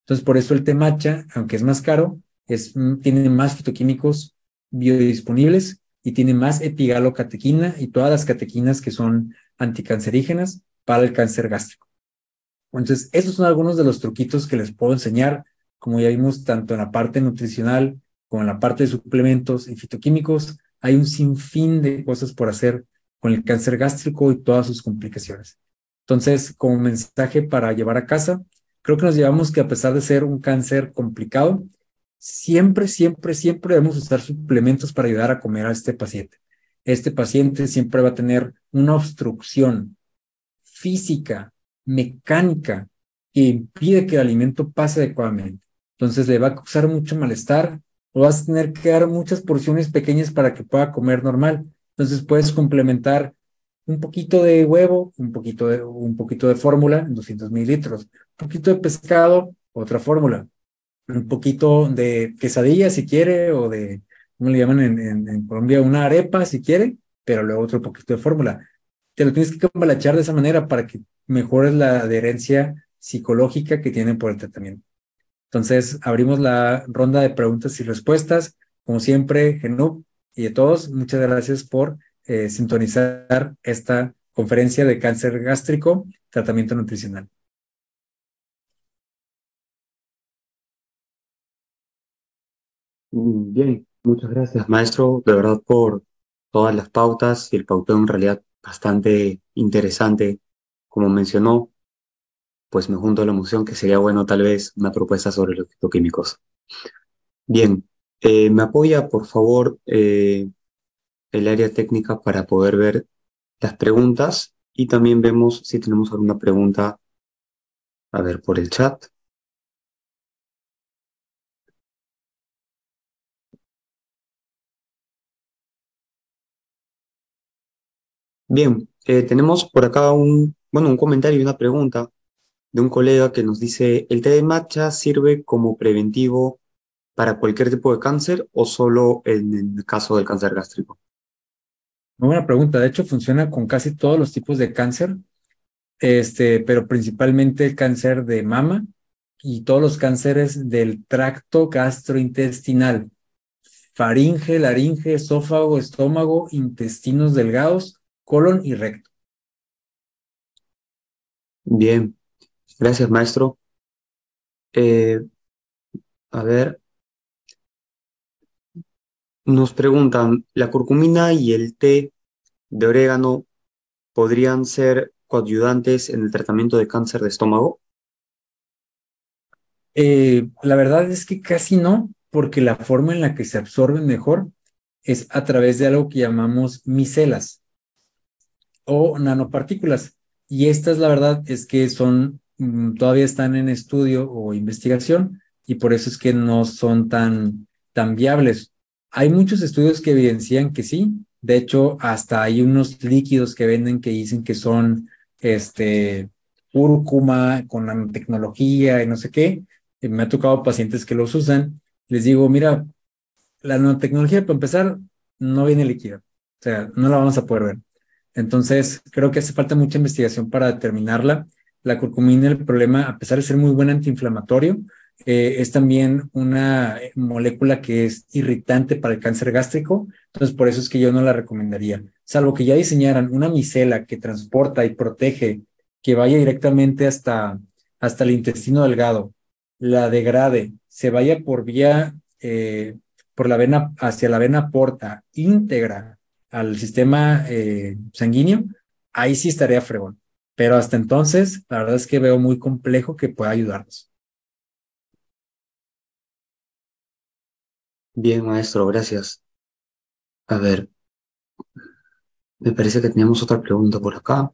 Entonces por eso el té matcha, aunque es más caro, tiene más fitoquímicos biodisponibles y tiene más epigalocatequina y todas las catequinas que son anticancerígenas para el cáncer gástrico. Entonces, esos son algunos de los truquitos que les puedo enseñar, como ya vimos, tanto en la parte nutricional como en la parte de suplementos y fitoquímicos. Hay un sinfín de cosas por hacer con el cáncer gástrico y todas sus complicaciones. Entonces, como mensaje para llevar a casa, creo que nos llevamos que a pesar de ser un cáncer complicado, siempre, siempre, siempre debemos usar suplementos para ayudar a comer a este paciente. Este paciente siempre va a tener una obstrucción física, mecánica, que impide que el alimento pase adecuadamente. Entonces le va a causar mucho malestar o vas a tener que dar muchas porciones pequeñas para que pueda comer normal. Entonces puedes complementar un poquito de huevo, un poquito de fórmula en 200 mililitros, un poquito de pescado, otra fórmula, un poquito de quesadilla si quiere, o de, ¿cómo le llaman en Colombia? Una arepa si quiere, pero luego otro poquito de fórmula. Te lo tienes que cambalachar de esa manera para que mejores la adherencia psicológica que tienen por el tratamiento. Entonces, abrimos la ronda de preguntas y respuestas. Como siempre, Genú y a todos, muchas gracias por sintonizar esta conferencia de cáncer gástrico, tratamiento nutricional. Bien, muchas gracias, maestro, de verdad por todas las pautas y el pauteo en realidad bastante interesante. Como mencionó, pues me junto a la emoción que sería bueno tal vez una propuesta sobre los fitoquímicos. Bien, me apoya por favor el área técnica para poder ver las preguntas y también vemos si tenemos alguna pregunta, a ver, por el chat. Bien, tenemos por acá un comentario y una pregunta de un colega que nos dice, ¿el té de matcha sirve como preventivo para cualquier tipo de cáncer o solo en el caso del cáncer gástrico? Muy buena pregunta. De hecho, funciona con casi todos los tipos de cáncer, pero principalmente el cáncer de mama y todos los cánceres del tracto gastrointestinal, faringe, laringe, esófago, estómago, intestinos delgados, colon y recto. Bien, gracias maestro. Eh, a ver, nos preguntan, ¿la curcumina y el té de orégano podrían ser coadyuvantes en el tratamiento de cáncer de estómago? La verdad es que casi no, porque la forma en la que se absorben mejor es a través de algo que llamamos micelas o nanopartículas. Y estas, la verdad, es que son, todavía están en estudio o investigación y por eso es que no son tan viables. Hay muchos estudios que evidencian que sí. De hecho, hasta hay unos líquidos que venden que dicen que son cúrcuma con nanotecnología y no sé qué. Me ha tocado pacientes que los usan. Les digo, mira, la nanotecnología, para empezar, no viene líquida. O sea, no la vamos a poder ver. Entonces, creo que hace falta mucha investigación para determinarla. La curcumina, el problema, a pesar de ser muy buen antiinflamatorio, es también una molécula que es irritante para el cáncer gástrico. Entonces, por eso es que yo no la recomendaría. Salvo que ya diseñaran una micela que transporta y protege, que vaya directamente hasta el intestino delgado, la degrade, se vaya por vía, por la vena, hacia la vena porta íntegra al sistema sanguíneo, ahí sí estaría fregón. Pero hasta entonces, la verdad es que veo muy complejo que pueda ayudarnos. Bien, maestro, gracias. A ver, me parece que teníamos otra pregunta por acá.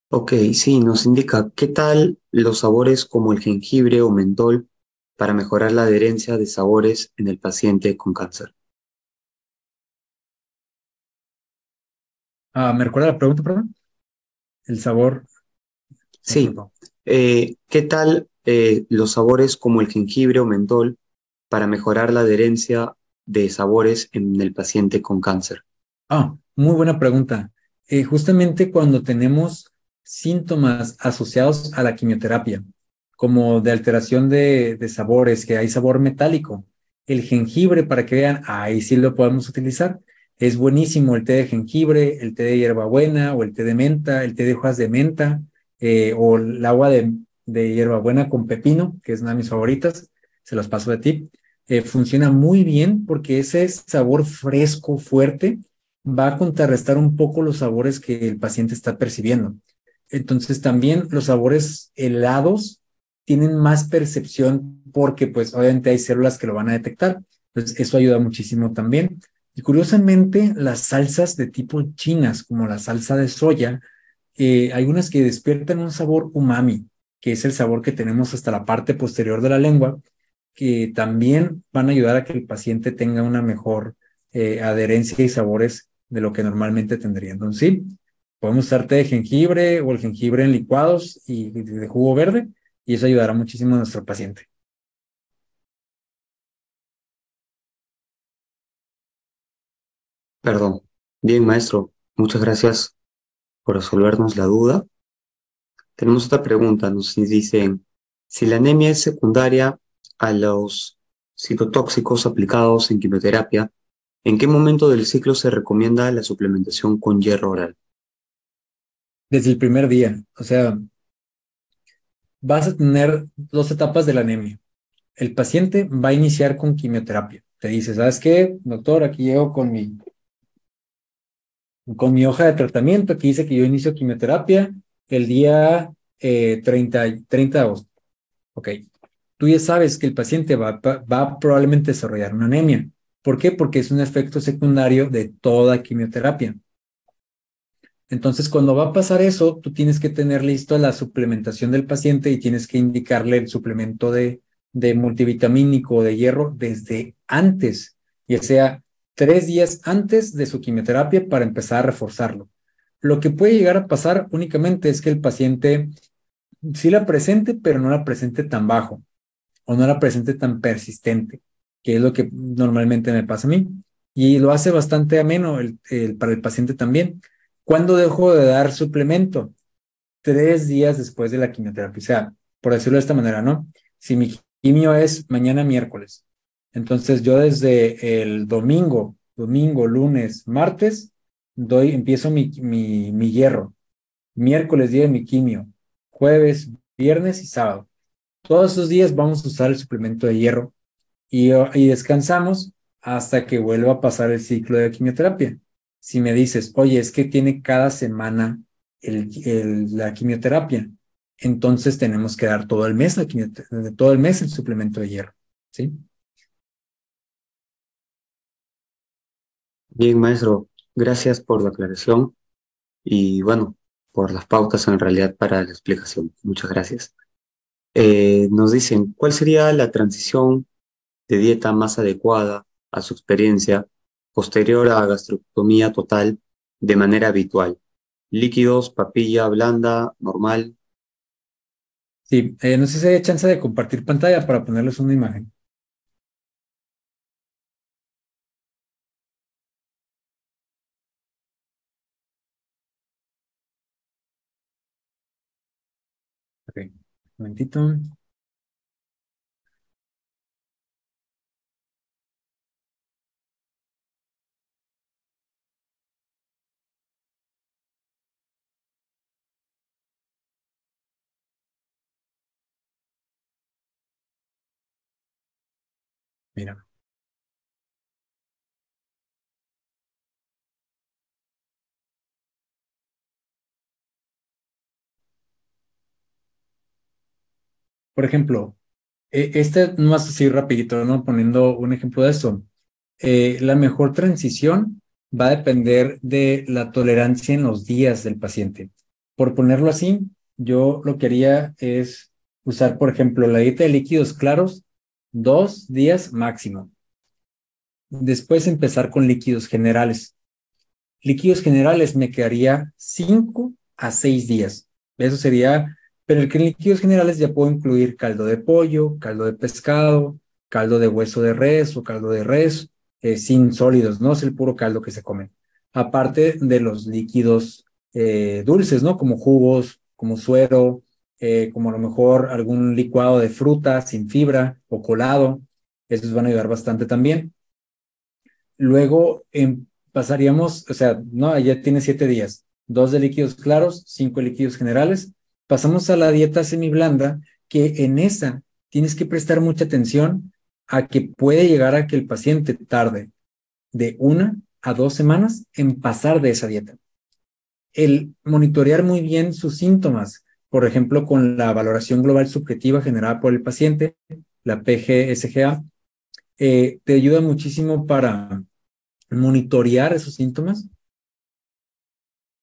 Ok, sí, nos indica, ¿qué tal los sabores como el jengibre o mentol para mejorar la adherencia de sabores en el paciente con cáncer? ¿Me recuerda la pregunta, perdón? El sabor se me Sí, cortó. ¿qué tal los sabores como el jengibre o mentol para mejorar la adherencia de sabores en el paciente con cáncer? Muy buena pregunta. Justamente cuando tenemos síntomas asociados a la quimioterapia, como de alteración de sabores, que hay sabor metálico, el jengibre, para que vean, ahí sí lo podemos utilizar. Es buenísimo el té de jengibre, el té de hierbabuena o el té de menta, el té de hojas de menta o el agua de hierbabuena con pepino, que es una de mis favoritas. Se las paso de ti. Funciona muy bien porque ese sabor fresco, fuerte va a contrarrestar un poco los sabores que el paciente está percibiendo. Entonces también los sabores helados tienen más percepción porque pues obviamente hay células que lo van a detectar. Entonces eso ayuda muchísimo también. Y curiosamente las salsas de tipo chinas, como la salsa de soya, hay unas que despiertan un sabor umami, que es el sabor que tenemos hasta la parte posterior de la lengua, que también van a ayudar a que el paciente tenga una mejor adherencia y sabores de lo que normalmente tendría. Entonces, sí, podemos usar té de jengibre o el jengibre en licuados y de jugo verde, y eso ayudará muchísimo a nuestro paciente. Perdón. Bien, maestro, muchas gracias por resolvernos la duda. Tenemos otra pregunta, nos dicen, si la anemia es secundaria a los citotóxicos aplicados en quimioterapia, ¿en qué momento del ciclo se recomienda la suplementación con hierro oral? Desde el primer día, o sea, vas a tener dos etapas de la anemia. El paciente va a iniciar con quimioterapia. Te dice, ¿sabes qué, doctor? Aquí llego con mi hoja de tratamiento, aquí dice que yo inicio quimioterapia el día 30 de agosto. Ok, tú ya sabes que el paciente va a probablemente desarrollar una anemia. ¿Por qué? Porque es un efecto secundario de toda quimioterapia. Entonces, cuando va a pasar eso, tú tienes que tener listo la suplementación del paciente y tienes que indicarle el suplemento de multivitamínico o de hierro desde antes, ya sea 3 días antes de su quimioterapia para empezar a reforzarlo. Lo que puede llegar a pasar únicamente es que el paciente sí la presente, pero no la presente tan bajo o no la presente tan persistente, que es lo que normalmente me pasa a mí. Y lo hace bastante ameno para el paciente también. ¿Cuándo dejo de dar suplemento? 3 días después de la quimioterapia. O sea, por decirlo de esta manera, ¿no? Si mi quimio es mañana miércoles, entonces yo desde el domingo, lunes, martes, empiezo mi hierro. Miércoles, día de mi quimio. Jueves, viernes y sábado. Todos esos días vamos a usar el suplemento de hierro y descansamos hasta que vuelva a pasar el ciclo de quimioterapia. Si me dices, oye, es que tiene cada semana la quimioterapia, entonces tenemos que dar todo el mes todo el mes el suplemento de hierro, ¿sí? Bien, maestro, gracias por la aclaración y bueno, por las pautas en realidad para la explicación. Muchas gracias. Nos dicen, ¿cuál sería la transición de dieta más adecuada a su experiencia posterior a gastrectomía total de manera habitual? Líquidos, papilla blanda, normal. Sí, no sé si hay chance de compartir pantalla para ponerles una imagen. Ok, un momentito. Mira. Por ejemplo, más así rapidito, ¿no? Poniendo un ejemplo de eso. La mejor transición va a depender de la tolerancia en los días del paciente. Por ponerlo así, yo lo que haría es usar, por ejemplo, la dieta de líquidos claros, 2 días máximo. Después empezar con líquidos generales. Líquidos generales me quedaría 5 a 6 días. Eso sería, pero el que en líquidos generales ya puedo incluir caldo de pollo, caldo de pescado, caldo de hueso de res o caldo de res, sin sólidos, no es el puro caldo que se come. Aparte de los líquidos dulces, ¿no? Como jugos, como suero, como a lo mejor algún licuado de fruta sin fibra o colado. Esos van a ayudar bastante también. Luego pasaríamos, o sea, no, ya tiene 7 días, 2 de líquidos claros, 5 de líquidos generales. Pasamos a la dieta semiblanda, que en esa tienes que prestar mucha atención a que puede llegar a que el paciente tarde de 1 a 2 semanas en pasar de esa dieta. El monitorear muy bien sus síntomas, por ejemplo, con la valoración global subjetiva generada por el paciente, la PGSGA, te ayuda muchísimo monitorear esos síntomas,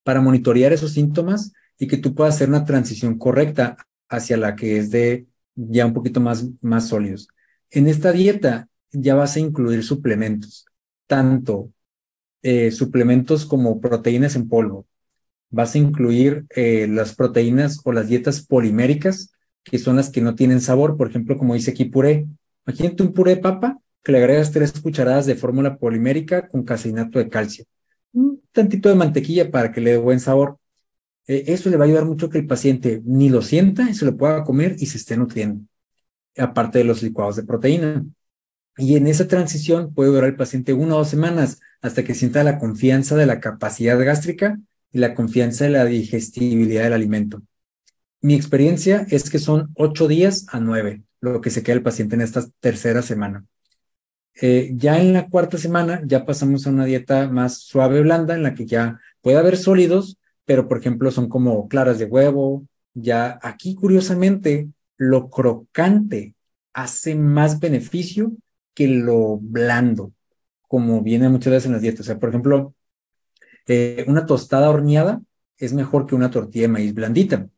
para monitorear esos síntomas y que tú puedas hacer una transición correcta hacia la que es de ya un poquito más sólidos. En esta dieta ya vas a incluir suplementos, tanto suplementos como proteínas en polvo. Vas a incluir las proteínas o las dietas poliméricas, que son las que no tienen sabor, por ejemplo, como dice aquí puré. Imagínate un puré de papa que le agregas 3 cucharadas de fórmula polimérica con caseinato de calcio. Un tantito de mantequilla para que le dé buen sabor. Eso le va a ayudar mucho que el paciente ni lo sienta y se lo pueda comer y se esté nutriendo, aparte de los licuados de proteína. Y en esa transición puede durar el paciente 1 o 2 semanas hasta que sienta la confianza de la capacidad gástrica y la confianza de la digestibilidad del alimento. Mi experiencia es que son 8 días a 9 lo que se queda el paciente en esta tercera semana. Ya en la cuarta semana ya pasamos a una dieta más suave, blanda, en la que ya puede haber sólidos, pero por ejemplo son como claras de huevo. Ya aquí, curiosamente, lo crocante hace más beneficio que lo blando, como viene muchas veces en las dietas. O sea, por ejemplo, una tostada horneada es mejor que una tortilla de maíz blandita.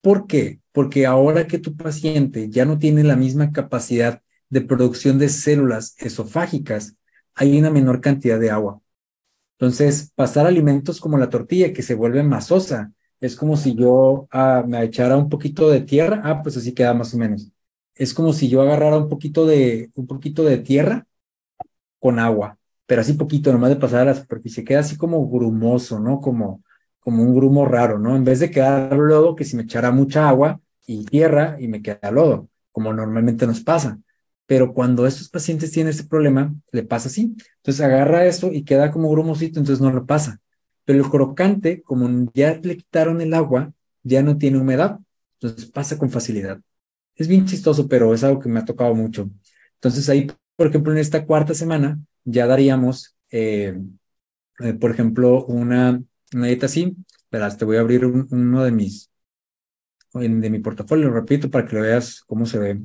¿Por qué? Porque ahora que tu paciente ya no tiene la misma capacidad de producción de células esofágicas, hay una menor cantidad de agua. Entonces, pasar alimentos como la tortilla, que se vuelve masosa, es como si yo me echara un poquito de tierra, pues así queda más o menos. Es como si yo agarrara un poquito de tierra con agua, pero así poquito, nomás de pasar a la superficie, queda así como grumoso, ¿no? Como un grumo raro, ¿no? En vez de quedar lodo, que si me echara mucha agua y tierra y me queda lodo, como normalmente nos pasa. Pero cuando estos pacientes tienen ese problema, le pasa así. Entonces agarra eso y queda como grumosito, entonces no lo pasa. Pero el crocante, como ya le quitaron el agua, ya no tiene humedad, entonces pasa con facilidad. Es bien chistoso, pero es algo que me ha tocado mucho. Entonces ahí, por ejemplo, en esta cuarta semana ya daríamos, por ejemplo, una dieta así. Verás, te voy a abrir uno de mi portafolio, lo repito, para que lo veas cómo se ve.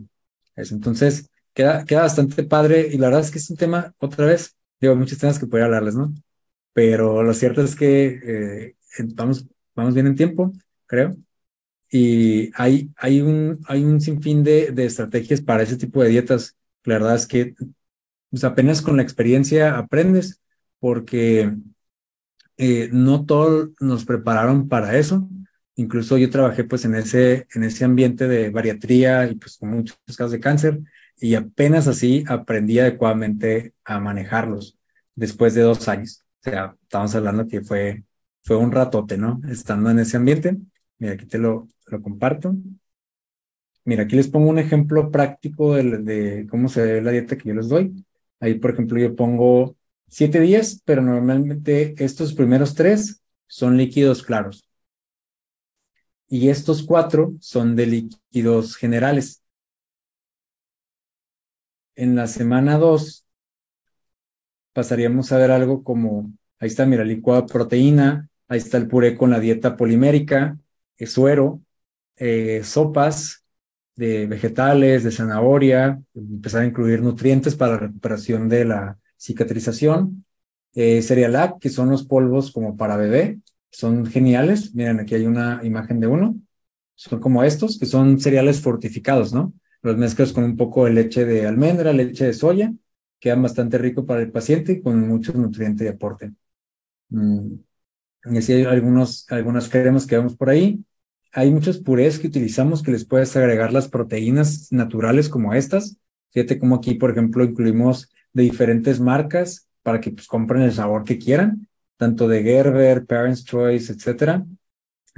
Entonces, queda bastante padre y la verdad es que es un tema, otra vez, digo, muchos temas que podría hablarles, ¿no? Pero lo cierto es que vamos bien en tiempo, creo. Y hay un sinfín de estrategias para ese tipo de dietas. La verdad es que pues, apenas con la experiencia aprendes, porque no todos nos prepararon para eso. Incluso yo trabajé pues en ese ambiente de bariatría y pues con muchos casos de cáncer y apenas así aprendí adecuadamente a manejarlos después de 2 años. O sea, estamos hablando que fue un ratote, ¿no? Estando en ese ambiente. Mira, aquí te lo comparto. Mira, aquí les pongo un ejemplo práctico de cómo se ve la dieta que yo les doy. Ahí, por ejemplo, yo pongo 7 días, pero normalmente estos primeros 3 son líquidos claros y estos 4 son de líquidos generales. En la semana 2 pasaríamos a ver algo como, ahí está, mira, licuado de proteína, ahí está el puré con la dieta polimérica, suero, sopas, de vegetales, de zanahoria, empezar a incluir nutrientes para la recuperación de la cicatrización. Cerelac, que son los polvos como para bebé, son geniales. Miren, aquí hay una imagen de uno. Son como estos, que son cereales fortificados, ¿no? Los mezclas con un poco de leche de almendra, leche de soya, quedan bastante rico para el paciente y con muchos nutrientes de aporte. Y así hay algunas cremas que vemos por ahí. Hay muchos purés que utilizamos que les puedes agregar las proteínas naturales como estas. Fíjate como aquí, por ejemplo, incluimos de diferentes marcas para que pues, compren el sabor que quieran, tanto de Gerber, Parents' Choice, etcétera.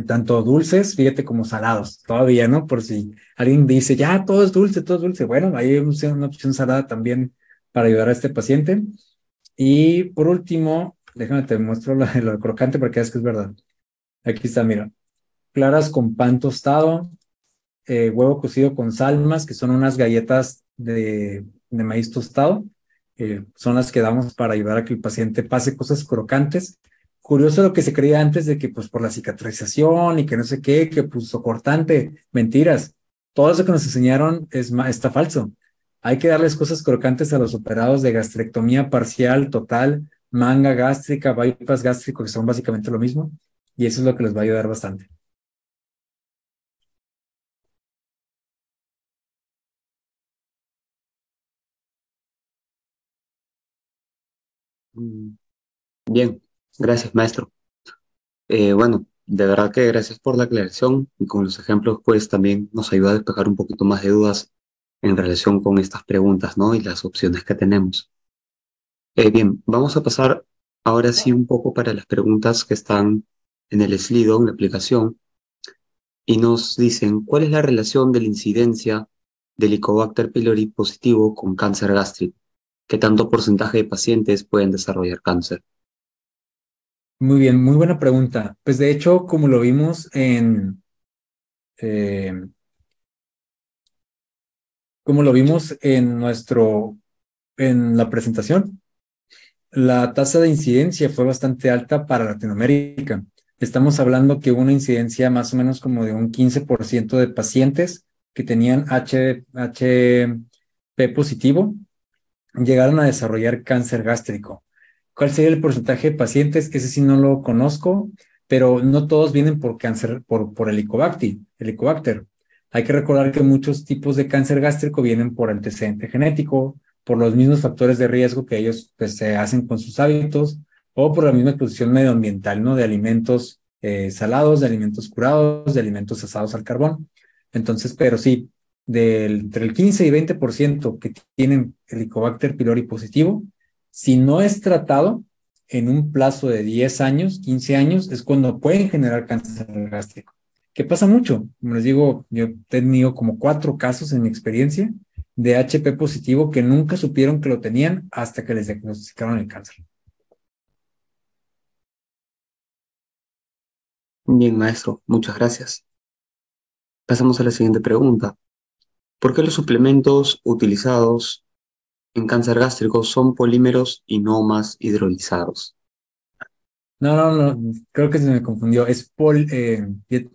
Tanto dulces, fíjate, como salados, todavía, ¿no? Por si alguien dice, ya, todo es dulce, todo es dulce. Bueno, hay una opción salada también para ayudar a este paciente. Y por último, déjame te muestro lo crocante para que veas que es verdad. Aquí está, mira. Claras con pan tostado, huevo cocido con salmas, que son unas galletas de maíz tostado. Son las que damos para ayudar a que el paciente pase cosas crocantes. Curioso lo que se creía antes de que, pues, por la cicatrización y que no sé qué, que pues, cortante, mentiras. Todo eso que nos enseñaron está falso. Hay que darles cosas crocantes a los operados de gastrectomía parcial, total, manga gástrica, bypass gástrico, que son básicamente lo mismo. Y eso es lo que les va a ayudar bastante. Mm, Bien, gracias, maestro. Bueno, de verdad que gracias por la aclaración y con los ejemplos, pues también nos ayuda a despejar un poquito más de dudas en relación con estas preguntas, ¿no? Y las opciones que tenemos. Bien, vamos a pasar ahora sí un poco para las preguntas que están en el Slido, en la aplicación, y nos dicen, ¿cuál es la relación de la incidencia del Helicobacter pylori positivo con cáncer gástrico? ¿Qué tanto porcentaje de pacientes pueden desarrollar cáncer? Muy bien, muy buena pregunta. Pues de hecho, como lo vimos eh, como lo vimos en la presentación, la tasa de incidencia fue bastante alta para Latinoamérica. Estamos hablando que hubo una incidencia más o menos como de un 15% de pacientes que tenían HP positivo llegaron a desarrollar cáncer gástrico. ¿Cuál sería el porcentaje de pacientes? Ese sí no lo conozco, pero no todos vienen por cáncer, por Helicobacter. Hay que recordar que muchos tipos de cáncer gástrico vienen por antecedente genético, por los mismos factores de riesgo que ellos pues, se hacen con sus hábitos, o por la misma exposición medioambiental, ¿no? De alimentos salados, de alimentos curados, de alimentos asados al carbón. Entonces, pero sí, entre el 15 y 20% que tienen Helicobacter pylori positivo, si no es tratado en un plazo de 10 años, 15 años, es cuando pueden generar cáncer gástrico. Que pasa mucho. Como les digo, yo he tenido como 4 casos en mi experiencia de HP positivo que nunca supieron que lo tenían hasta que les diagnosticaron el cáncer. Bien, maestro, muchas gracias. Pasamos a la siguiente pregunta. ¿Por qué los suplementos utilizados en cáncer gástrico son polímeros y no más hidrolizados? No, no, no, creo que se me confundió. Es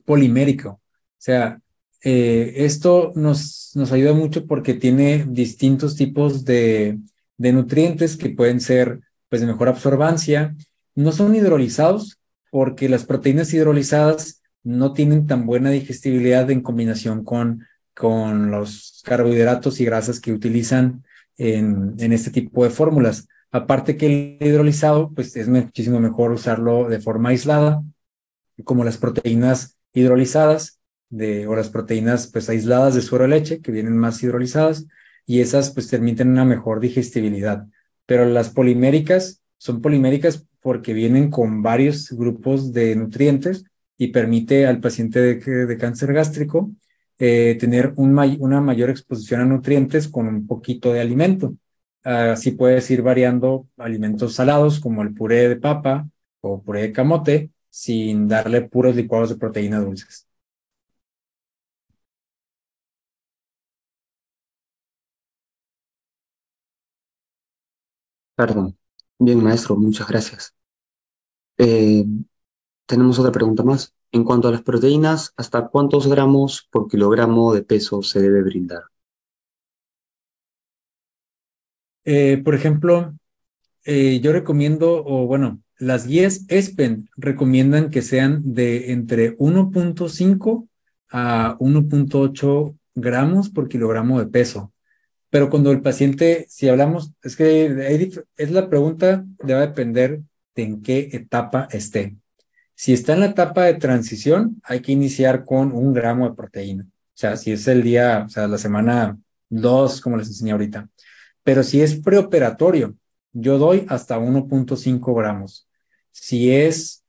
polimérico. O sea, esto nos ayuda mucho porque tiene distintos tipos de nutrientes que pueden ser pues, de mejor absorbancia. No son hidrolizados porque las proteínas hidrolizadas no tienen tan buena digestibilidad en combinación con los carbohidratos y grasas que utilizan en este tipo de fórmulas. Aparte que el hidrolizado, pues es muchísimo mejor usarlo de forma aislada, como las proteínas hidrolizadas o las proteínas pues aisladas de suero de leche, que vienen más hidrolizadas, y esas pues permiten una mejor digestibilidad. Pero las poliméricas son poliméricas porque vienen con varios grupos de nutrientes y permite al paciente de cáncer gástrico tener una mayor exposición a nutrientes con un poquito de alimento. Así puedes ir variando alimentos salados como el puré de papa o puré de camote sin darle puros licuados de proteína dulces. Perdón. Bien, maestro, muchas gracias. Eh, Tenemos otra pregunta más. En cuanto a las proteínas, ¿hasta cuántos gramos por kilogramo de peso se debe brindar? Por ejemplo, yo recomiendo, o bueno, las guías ESPEN recomiendan que sean de entre 1.5 a 1.8 gramos por kilogramo de peso. Pero cuando el paciente, si hablamos, es que es la pregunta, debe depender de en qué etapa esté. Si está en la etapa de transición, hay que iniciar con 1 gramo de proteína. O sea, si es el día, o sea, la semana 2, como les enseñé ahorita. Pero si es preoperatorio, yo doy hasta 1.5 gramos. Si es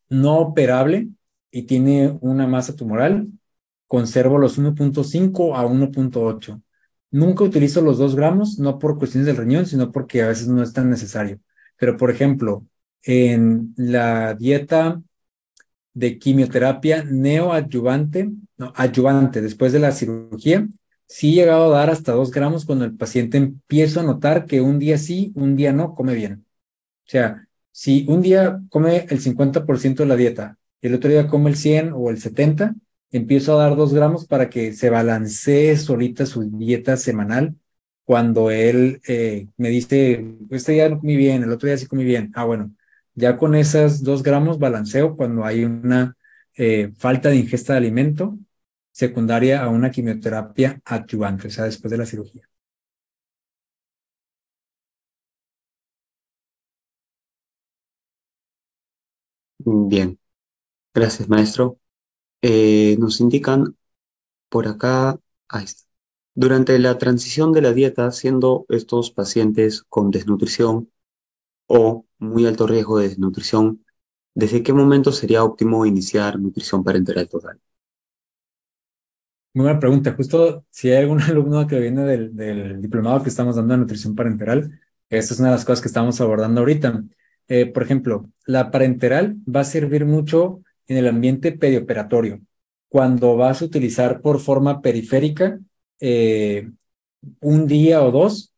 no operable y tiene una masa tumoral, conservo los 1.5 a 1.8. Nunca utilizo los 2 gramos, no por cuestiones del riñón, sino porque a veces no es tan necesario. Pero, por ejemplo, en la dieta de quimioterapia neoadyuvante, no, adyuvante, después de la cirugía, sí he llegado a dar hasta 2 gramos cuando el paciente empieza a notar que un día sí, un día no, come bien. O sea, si un día come el 50% de la dieta y el otro día come el 100 o el 70, empiezo a dar 2 gramos para que se balancee solita su dieta semanal. Cuando él me dice, este día no comí bien, el otro día sí comí bien. Ah, bueno, ya con esas 2 gramos balanceo cuando hay una falta de ingesta de alimento secundaria a una quimioterapia adyuvante, o sea, después de la cirugía. Bien, gracias, maestro. Nos indican por acá, ahí está. Durante la transición de la dieta, siendo estos pacientes con desnutrición o muy alto riesgo de desnutrición, ¿desde qué momento sería óptimo iniciar nutrición parenteral total? Muy buena pregunta. Justo si hay algún alumno que viene del diplomado que estamos dando de nutrición parenteral, esta es una de las cosas que estamos abordando ahorita. Por ejemplo, la parenteral va a servir mucho en el ambiente perioperatorio. Cuando vas a utilizar por forma periférica, eh, un día o dos,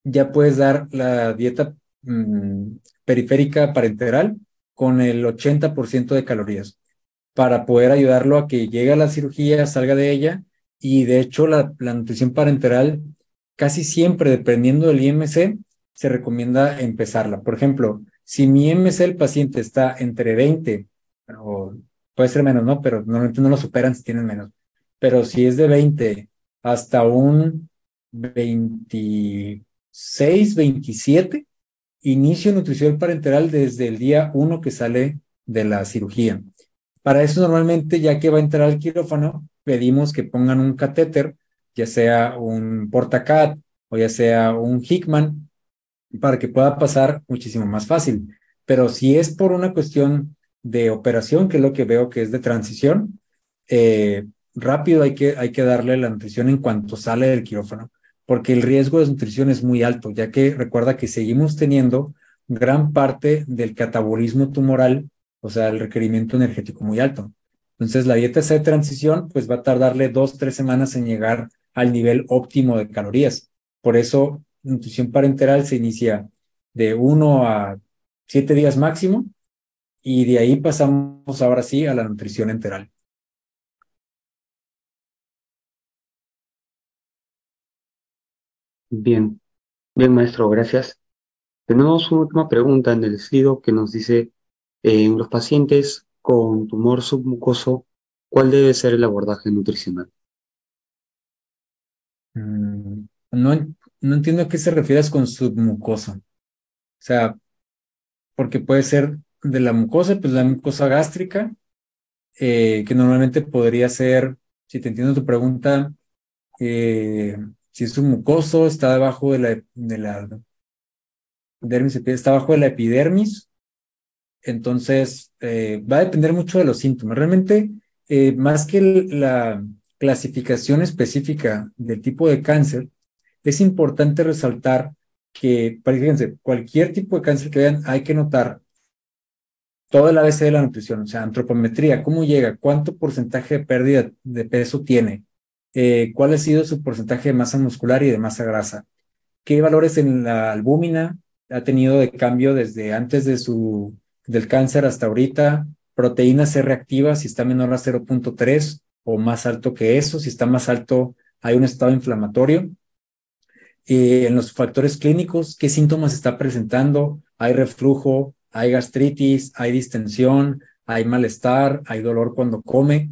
ya puedes dar la dieta periférica parenteral con el 80% de calorías para poder ayudarlo a que llegue a la cirugía, salga de ella. Y de hecho, la nutrición parenteral, casi siempre, dependiendo del IMC, se recomienda empezarla. Por ejemplo, si mi IMC del paciente está entre 20, o puede ser menos, ¿no? Pero normalmente no lo superan si tienen menos. Pero si es de 20 hasta un 26, 27, inicio nutrición parenteral desde el día 1 que sale de la cirugía. Para eso normalmente, ya que va a entrar al quirófano, pedimos que pongan un catéter, ya sea un Portacat o ya sea un Hickman, para que pueda pasar muchísimo más fácil. Pero si es por una cuestión de operación, que es lo que veo que es de transición, rápido hay que darle la nutrición en cuanto sale del quirófano, porque el riesgo de desnutrición es muy alto, ya que recuerda que seguimos teniendo gran parte del catabolismo tumoral, o sea, el requerimiento energético muy alto. Entonces, la dieta esa de transición, pues va a tardarle 2, 3 semanas en llegar al nivel óptimo de calorías. Por eso, nutrición parenteral se inicia de 1 a 7 días máximo y de ahí pasamos ahora sí a la nutrición enteral. Bien, bien, maestro, gracias. Tenemos una última pregunta en el slido que nos dice, en los pacientes con tumor submucoso, ¿cuál debe ser el abordaje nutricional? No, no entiendo a qué se refieres con submucosa. O sea, porque puede ser de la mucosa, pues la mucosa gástrica, que normalmente podría ser, si te entiendo tu pregunta, eh, si es un mucoso, está debajo de la dermis, está debajo de la epidermis. Entonces, va a depender mucho de los síntomas. Realmente, más que la clasificación específica del tipo de cáncer, es importante resaltar que, fíjense, cualquier tipo de cáncer que vean, hay que notar todo el ABC de la nutrición, o sea, antropometría, cómo llega, cuánto porcentaje de pérdida de peso tiene, cuál ha sido su porcentaje de masa muscular y de masa grasa, qué valores en la albúmina ha tenido de cambio desde antes del cáncer hasta ahorita, proteína C reactiva si está menor a 0.3 o más alto que eso. Si está más alto, hay un estado inflamatorio. En los factores clínicos, ¿qué síntomas está presentando? Hay reflujo, hay gastritis, hay distensión, hay malestar, hay dolor cuando come.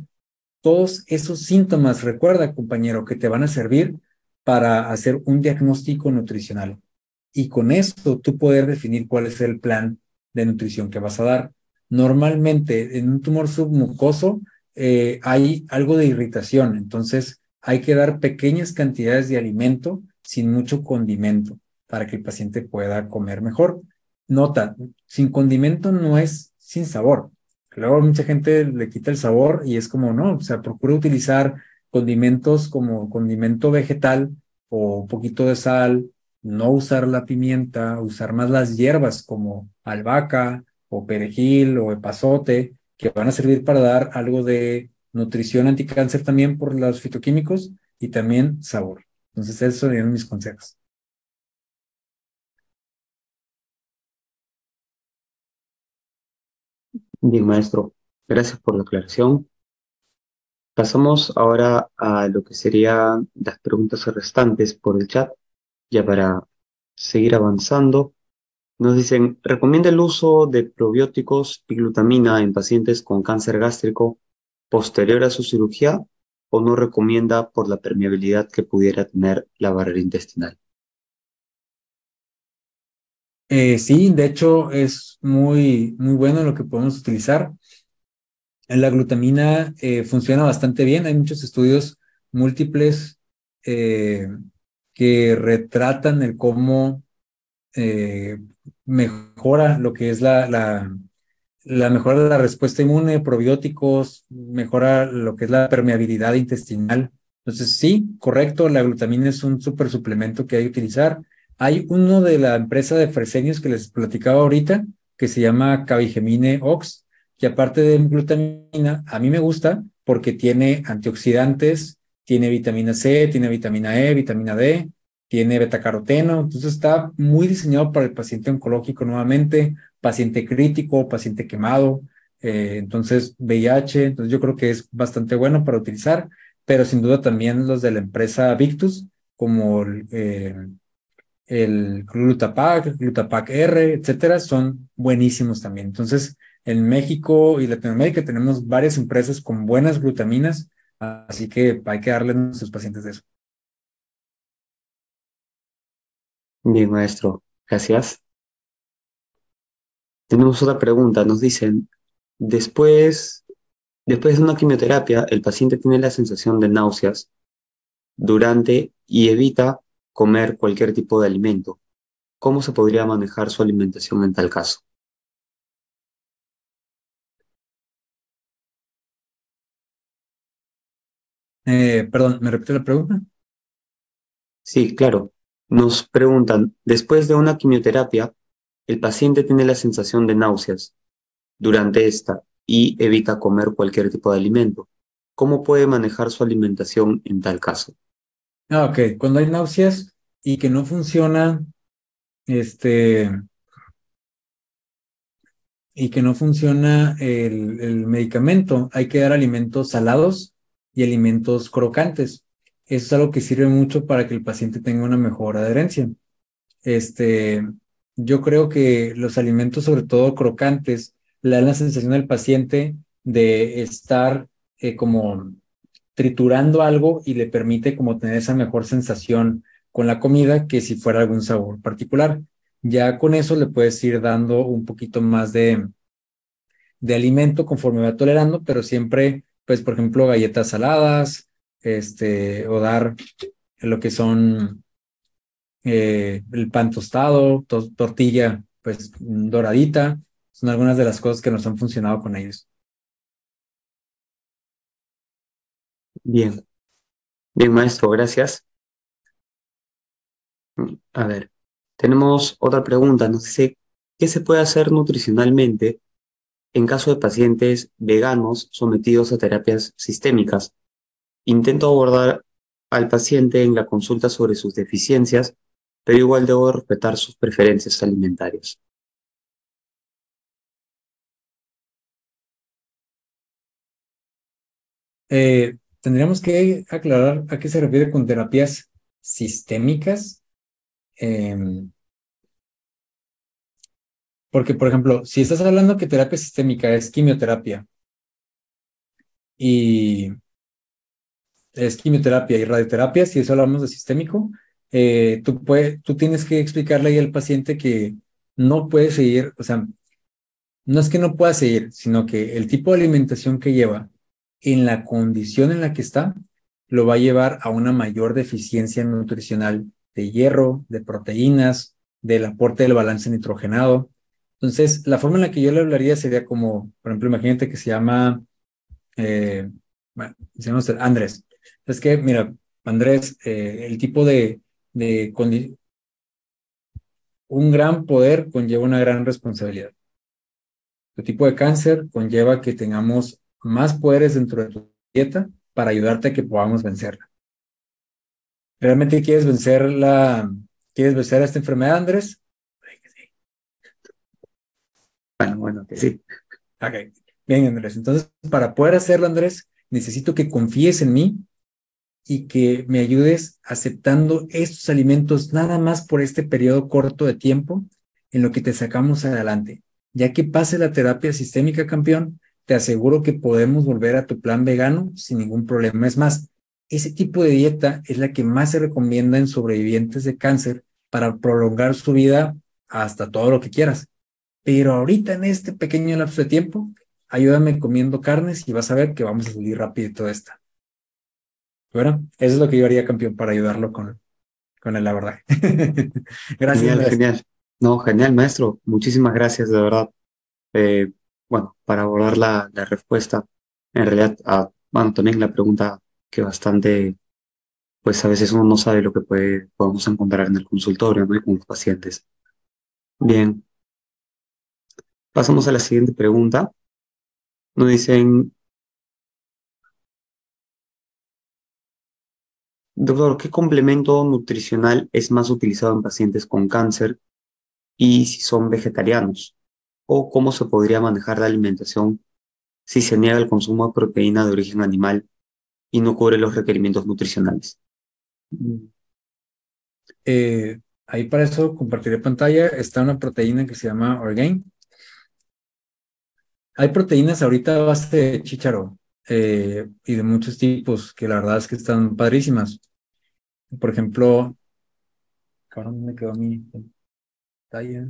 Todos esos síntomas, recuerda, compañero, que te van a servir para hacer un diagnóstico nutricional. Y con esto tú poder definir cuál es el plan de nutrición que vas a dar. Normalmente en un tumor submucoso hay algo de irritación, entonces hay que dar pequeñas cantidades de alimento sin mucho condimento para que el paciente pueda comer mejor. Nota, sin condimento no es sin sabor. Luego mucha gente le quita el sabor y es como, no, o sea, procura utilizar condimentos como condimento vegetal o un poquito de sal, no usar la pimienta, usar más las hierbas como albahaca o perejil o epazote, que van a servir para dar algo de nutrición anticáncer también por los fitoquímicos y también sabor. Entonces, esos serían mis consejos. Bien, maestro, gracias por la aclaración. Pasamos ahora a lo que serían las preguntas restantes por el chat, ya para seguir avanzando. Nos dicen, ¿recomienda el uso de probióticos y glutamina en pacientes con cáncer gástrico posterior a su cirugía o no recomienda por la permeabilidad que pudiera tener la barrera intestinal? Sí, de hecho es muy bueno lo que podemos utilizar. La glutamina funciona bastante bien. Hay muchos estudios múltiples eh, que retratan el cómo eh, mejora lo que es la mejora de la respuesta inmune, probióticos, mejora lo que es la permeabilidad intestinal. Entonces, sí, correcto, la glutamina es un súper suplemento que hay que utilizar. Hay uno de la empresa de Fresenius que les platicaba ahorita, que se llama Cabigemine Ox, que aparte de glutamina, a mí me gusta porque tiene antioxidantes, tiene vitamina C, tiene vitamina E, vitamina D, tiene betacaroteno, entonces está muy diseñado para el paciente oncológico nuevamente, paciente crítico, paciente quemado, entonces VIH, entonces yo creo que es bastante bueno para utilizar, pero sin duda también los de la empresa Victus, como el Glutapac R, etcétera, son buenísimos también. Entonces, en México y Latinoamérica tenemos varias empresas con buenas glutaminas, así que hay que darle a nuestros pacientes de eso. Bien, maestro, gracias. Tenemos otra pregunta. Nos dicen, después de una quimioterapia, el paciente tiene la sensación de náuseas durante y evita comer cualquier tipo de alimento. ¿Cómo se podría manejar su alimentación en tal caso? Perdón, ¿me repite la pregunta? Sí, claro. Nos preguntan, después de una quimioterapia, el paciente tiene la sensación de náuseas durante esta y evita comer cualquier tipo de alimento. ¿Cómo puede manejar su alimentación en tal caso? Ok. Cuando hay náuseas y que no funciona, este, y que no funciona el medicamento, hay que dar alimentos salados y alimentos crocantes. Eso es algo que sirve mucho para que el paciente tenga una mejor adherencia. Este, yo creo que los alimentos, sobre todo crocantes, le dan la sensación al paciente de estar como triturando algo y le permite como tener esa mejor sensación con la comida que si fuera algún sabor particular. Ya con eso le puedes ir dando un poquito más de alimento conforme va tolerando, pero siempre, pues, por ejemplo, galletas saladas, o dar lo que son el pan tostado, tortilla, pues, doradita, son algunas de las cosas que nos han funcionado con ellos. Bien, bien, maestro, gracias. A ver, tenemos otra pregunta. Nos dice, ¿qué se puede hacer nutricionalmente en caso de pacientes veganos sometidos a terapias sistémicas? Intento abordar al paciente en la consulta sobre sus deficiencias, pero igual debo respetar sus preferencias alimentarias. Tendríamos que aclarar a qué se refiere con terapias sistémicas. Porque, por ejemplo, si estás hablando que terapia sistémica es quimioterapia y radioterapia, si eso hablamos de sistémico, tú tienes que explicarle ahí al paciente que no puede seguir, o sea, no es que no pueda seguir, sino que el tipo de alimentación que lleva en la condición en la que está, lo va a llevar a una mayor deficiencia nutricional de hierro, de proteínas, del aporte del balance nitrogenado. Entonces, la forma en la que yo le hablaría sería como, por ejemplo, imagínate que se llama, bueno, se llama Andrés. Es que, mira, Andrés, el tipo un gran poder conlleva una gran responsabilidad. Tu tipo de cáncer conlleva que tengamos más poderes dentro de tu dieta para ayudarte a que podamos vencerla. ¿Realmente quieres vencer esta enfermedad, Andrés? Bueno, que sí. Ok, bien, Andrés. Entonces, para poder hacerlo, Andrés, necesito que confíes en mí y que me ayudes aceptando estos alimentos nada más por este periodo corto de tiempo en lo que te sacamos adelante. Ya que pase la terapia sistémica, campeón, te aseguro que podemos volver a tu plan vegano sin ningún problema. Es más, ese tipo de dieta es la que más se recomienda en sobrevivientes de cáncer para prolongar su vida hasta todo lo que quieras. Pero ahorita en este pequeño lapso de tiempo, ayúdame comiendo carnes y vas a ver que vamos a salir rápido de todo esto. Bueno, eso es lo que yo haría, campeón, para ayudarlo con el abordaje. Gracias, Genial, Andrés. genial. No, genial, maestro. Muchísimas gracias, de verdad. Eh, bueno, para abordar la respuesta, en realidad, bueno, también la pregunta que bastante, pues a veces uno no sabe lo que podemos encontrar en el consultorio, ¿no? Y con los pacientes. Bien, pasamos a la siguiente pregunta. Nos dicen, doctor, ¿qué complemento nutricional es más utilizado en pacientes con cáncer y si son vegetarianos? ¿O cómo se podría manejar la alimentación si se niega el consumo de proteína de origen animal y no cubre los requerimientos nutricionales? Ahí para eso compartiré pantalla. Está una proteína que se llama Orgain. Hay proteínas ahorita a base de chícharo y de muchos tipos que la verdad es que están padrísimas. Por ejemplo, ¿ahora dónde me quedó mi pantalla?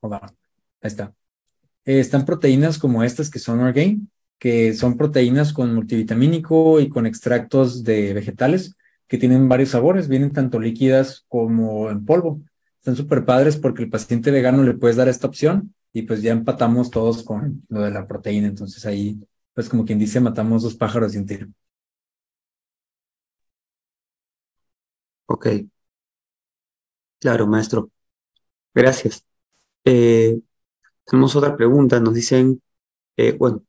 Ahí está. Están proteínas como estas que son Orgain, que son proteínas con multivitamínico y con extractos de vegetales que tienen varios sabores, vienen tanto líquidas como en polvo. Están súper padres porque el paciente vegano le puedes dar esta opción y pues ya empatamos todos con lo de la proteína. Entonces ahí, pues como quien dice, matamos dos pájaros de un tiro. Ok, claro, maestro. Gracias. Eh, Tenemos otra pregunta. Nos dicen, bueno,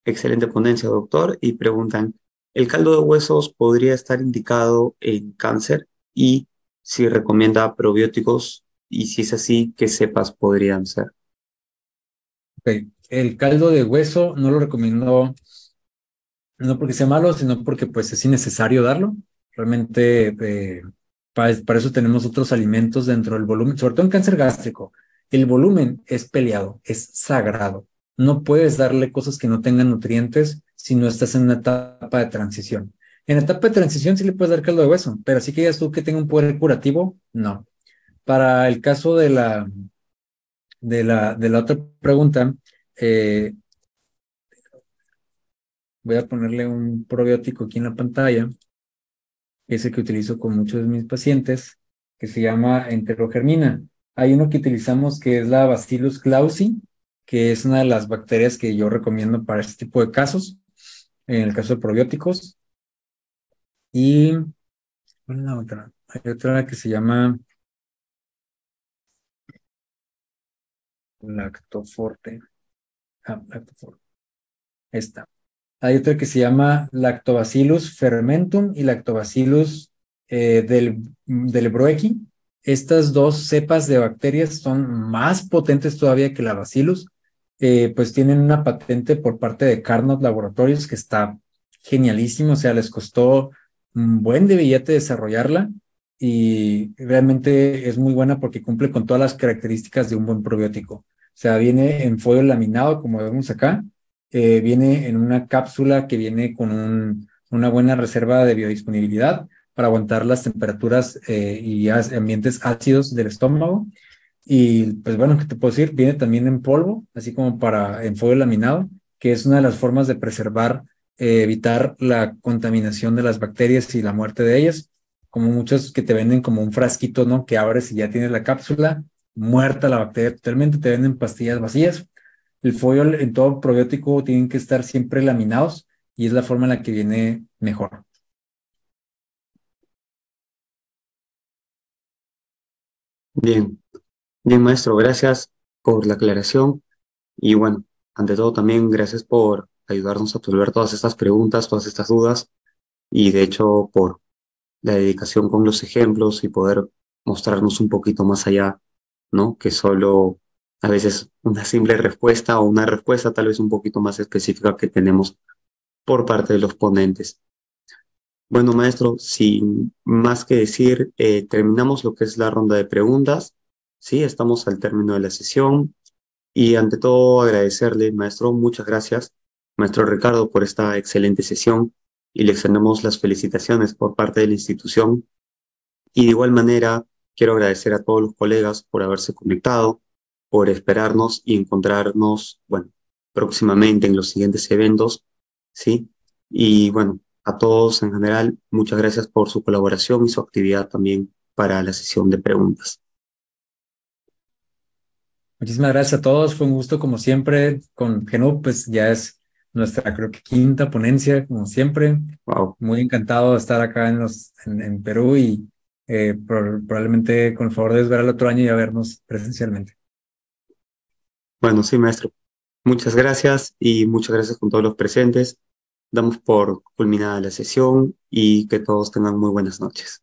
excelente ponencia, doctor, y preguntan, ¿el caldo de huesos podría estar indicado en cáncer? Y si recomienda probióticos, y si es así, ¿qué cepas podrían ser? Ok. El caldo de hueso no lo recomiendo, no porque sea malo, sino porque pues es innecesario darlo. Realmente para eso tenemos otros alimentos dentro del volumen, sobre todo en cáncer gástrico. El volumen es peleado, es sagrado. No puedes darle cosas que no tengan nutrientes si no estás en una etapa de transición. En la etapa de transición sí le puedes dar caldo de hueso, pero así que digas tú que tenga un poder curativo, no. Para el caso de la otra pregunta, eh, voy a ponerle un probiótico aquí en la pantalla, ese que utilizo con muchos de mis pacientes, que se llama enterogermina. Hay uno que utilizamos que es la Bacillus clausi, que es una de las bacterias que yo recomiendo para este tipo de casos, en el caso de probióticos. Y, ¿cuál es la otra? Hay otra que se llama Lactoforte. Lactoforte. Esta. Hay otra que se llama Lactobacillus fermentum y Lactobacillus del Broechi. Estas dos cepas de bacterias son más potentes todavía que la Bacillus pues tienen una patente por parte de Carnot Laboratories que está genialísimo, o sea, les costó un buen de billete desarrollarla y realmente es muy buena porque cumple con todas las características de un buen probiótico. O sea, viene en foil laminado, como vemos acá, viene en una cápsula que viene con una buena reserva de biodisponibilidad para aguantar las temperaturas y ambientes ácidos del estómago. Y pues bueno, ¿qué te puedo decir? Viene también en polvo, así como para en fuego laminado, que es una de las formas de preservar, evitar la contaminación de las bacterias y la muerte de ellas, como muchos que te venden como un frasquito, ¿no? Que abres y ya tienes la cápsula, muerta la bacteria totalmente, te venden pastillas vacías. El foil en todo probiótico tienen que estar siempre laminados y es la forma en la que viene mejor. Bien, bien, maestro, gracias por la aclaración. Y bueno, ante todo también gracias por ayudarnos a resolver todas estas preguntas, todas estas dudas y de hecho por la dedicación con los ejemplos y poder mostrarnos un poquito más allá, ¿no? Que solo a veces una simple respuesta o una respuesta tal vez un poquito más específica que tenemos por parte de los ponentes. Bueno, maestro, sin más que decir, terminamos lo que es la ronda de preguntas. Sí, estamos al término de la sesión. Y ante todo, agradecerle, maestro, muchas gracias, maestro Ricardo, por esta excelente sesión y le extendemos las felicitaciones por parte de la institución. Y de igual manera, quiero agradecer a todos los colegas por haberse conectado, por esperarnos y encontrarnos, bueno, próximamente en los siguientes eventos, ¿sí? Y bueno, a todos en general, muchas gracias por su colaboración y su actividad también para la sesión de preguntas. Muchísimas gracias a todos. Fue un gusto, como siempre, con Genú, pues ya es nuestra, creo que quinta ponencia, como siempre. Wow. Muy encantado de estar acá en Perú y probablemente con el favor de Dios ver el otro año y a vernos presencialmente. Bueno, sí, maestro. Muchas gracias y muchas gracias con todos los presentes. Damos por culminada la sesión y que todos tengan muy buenas noches.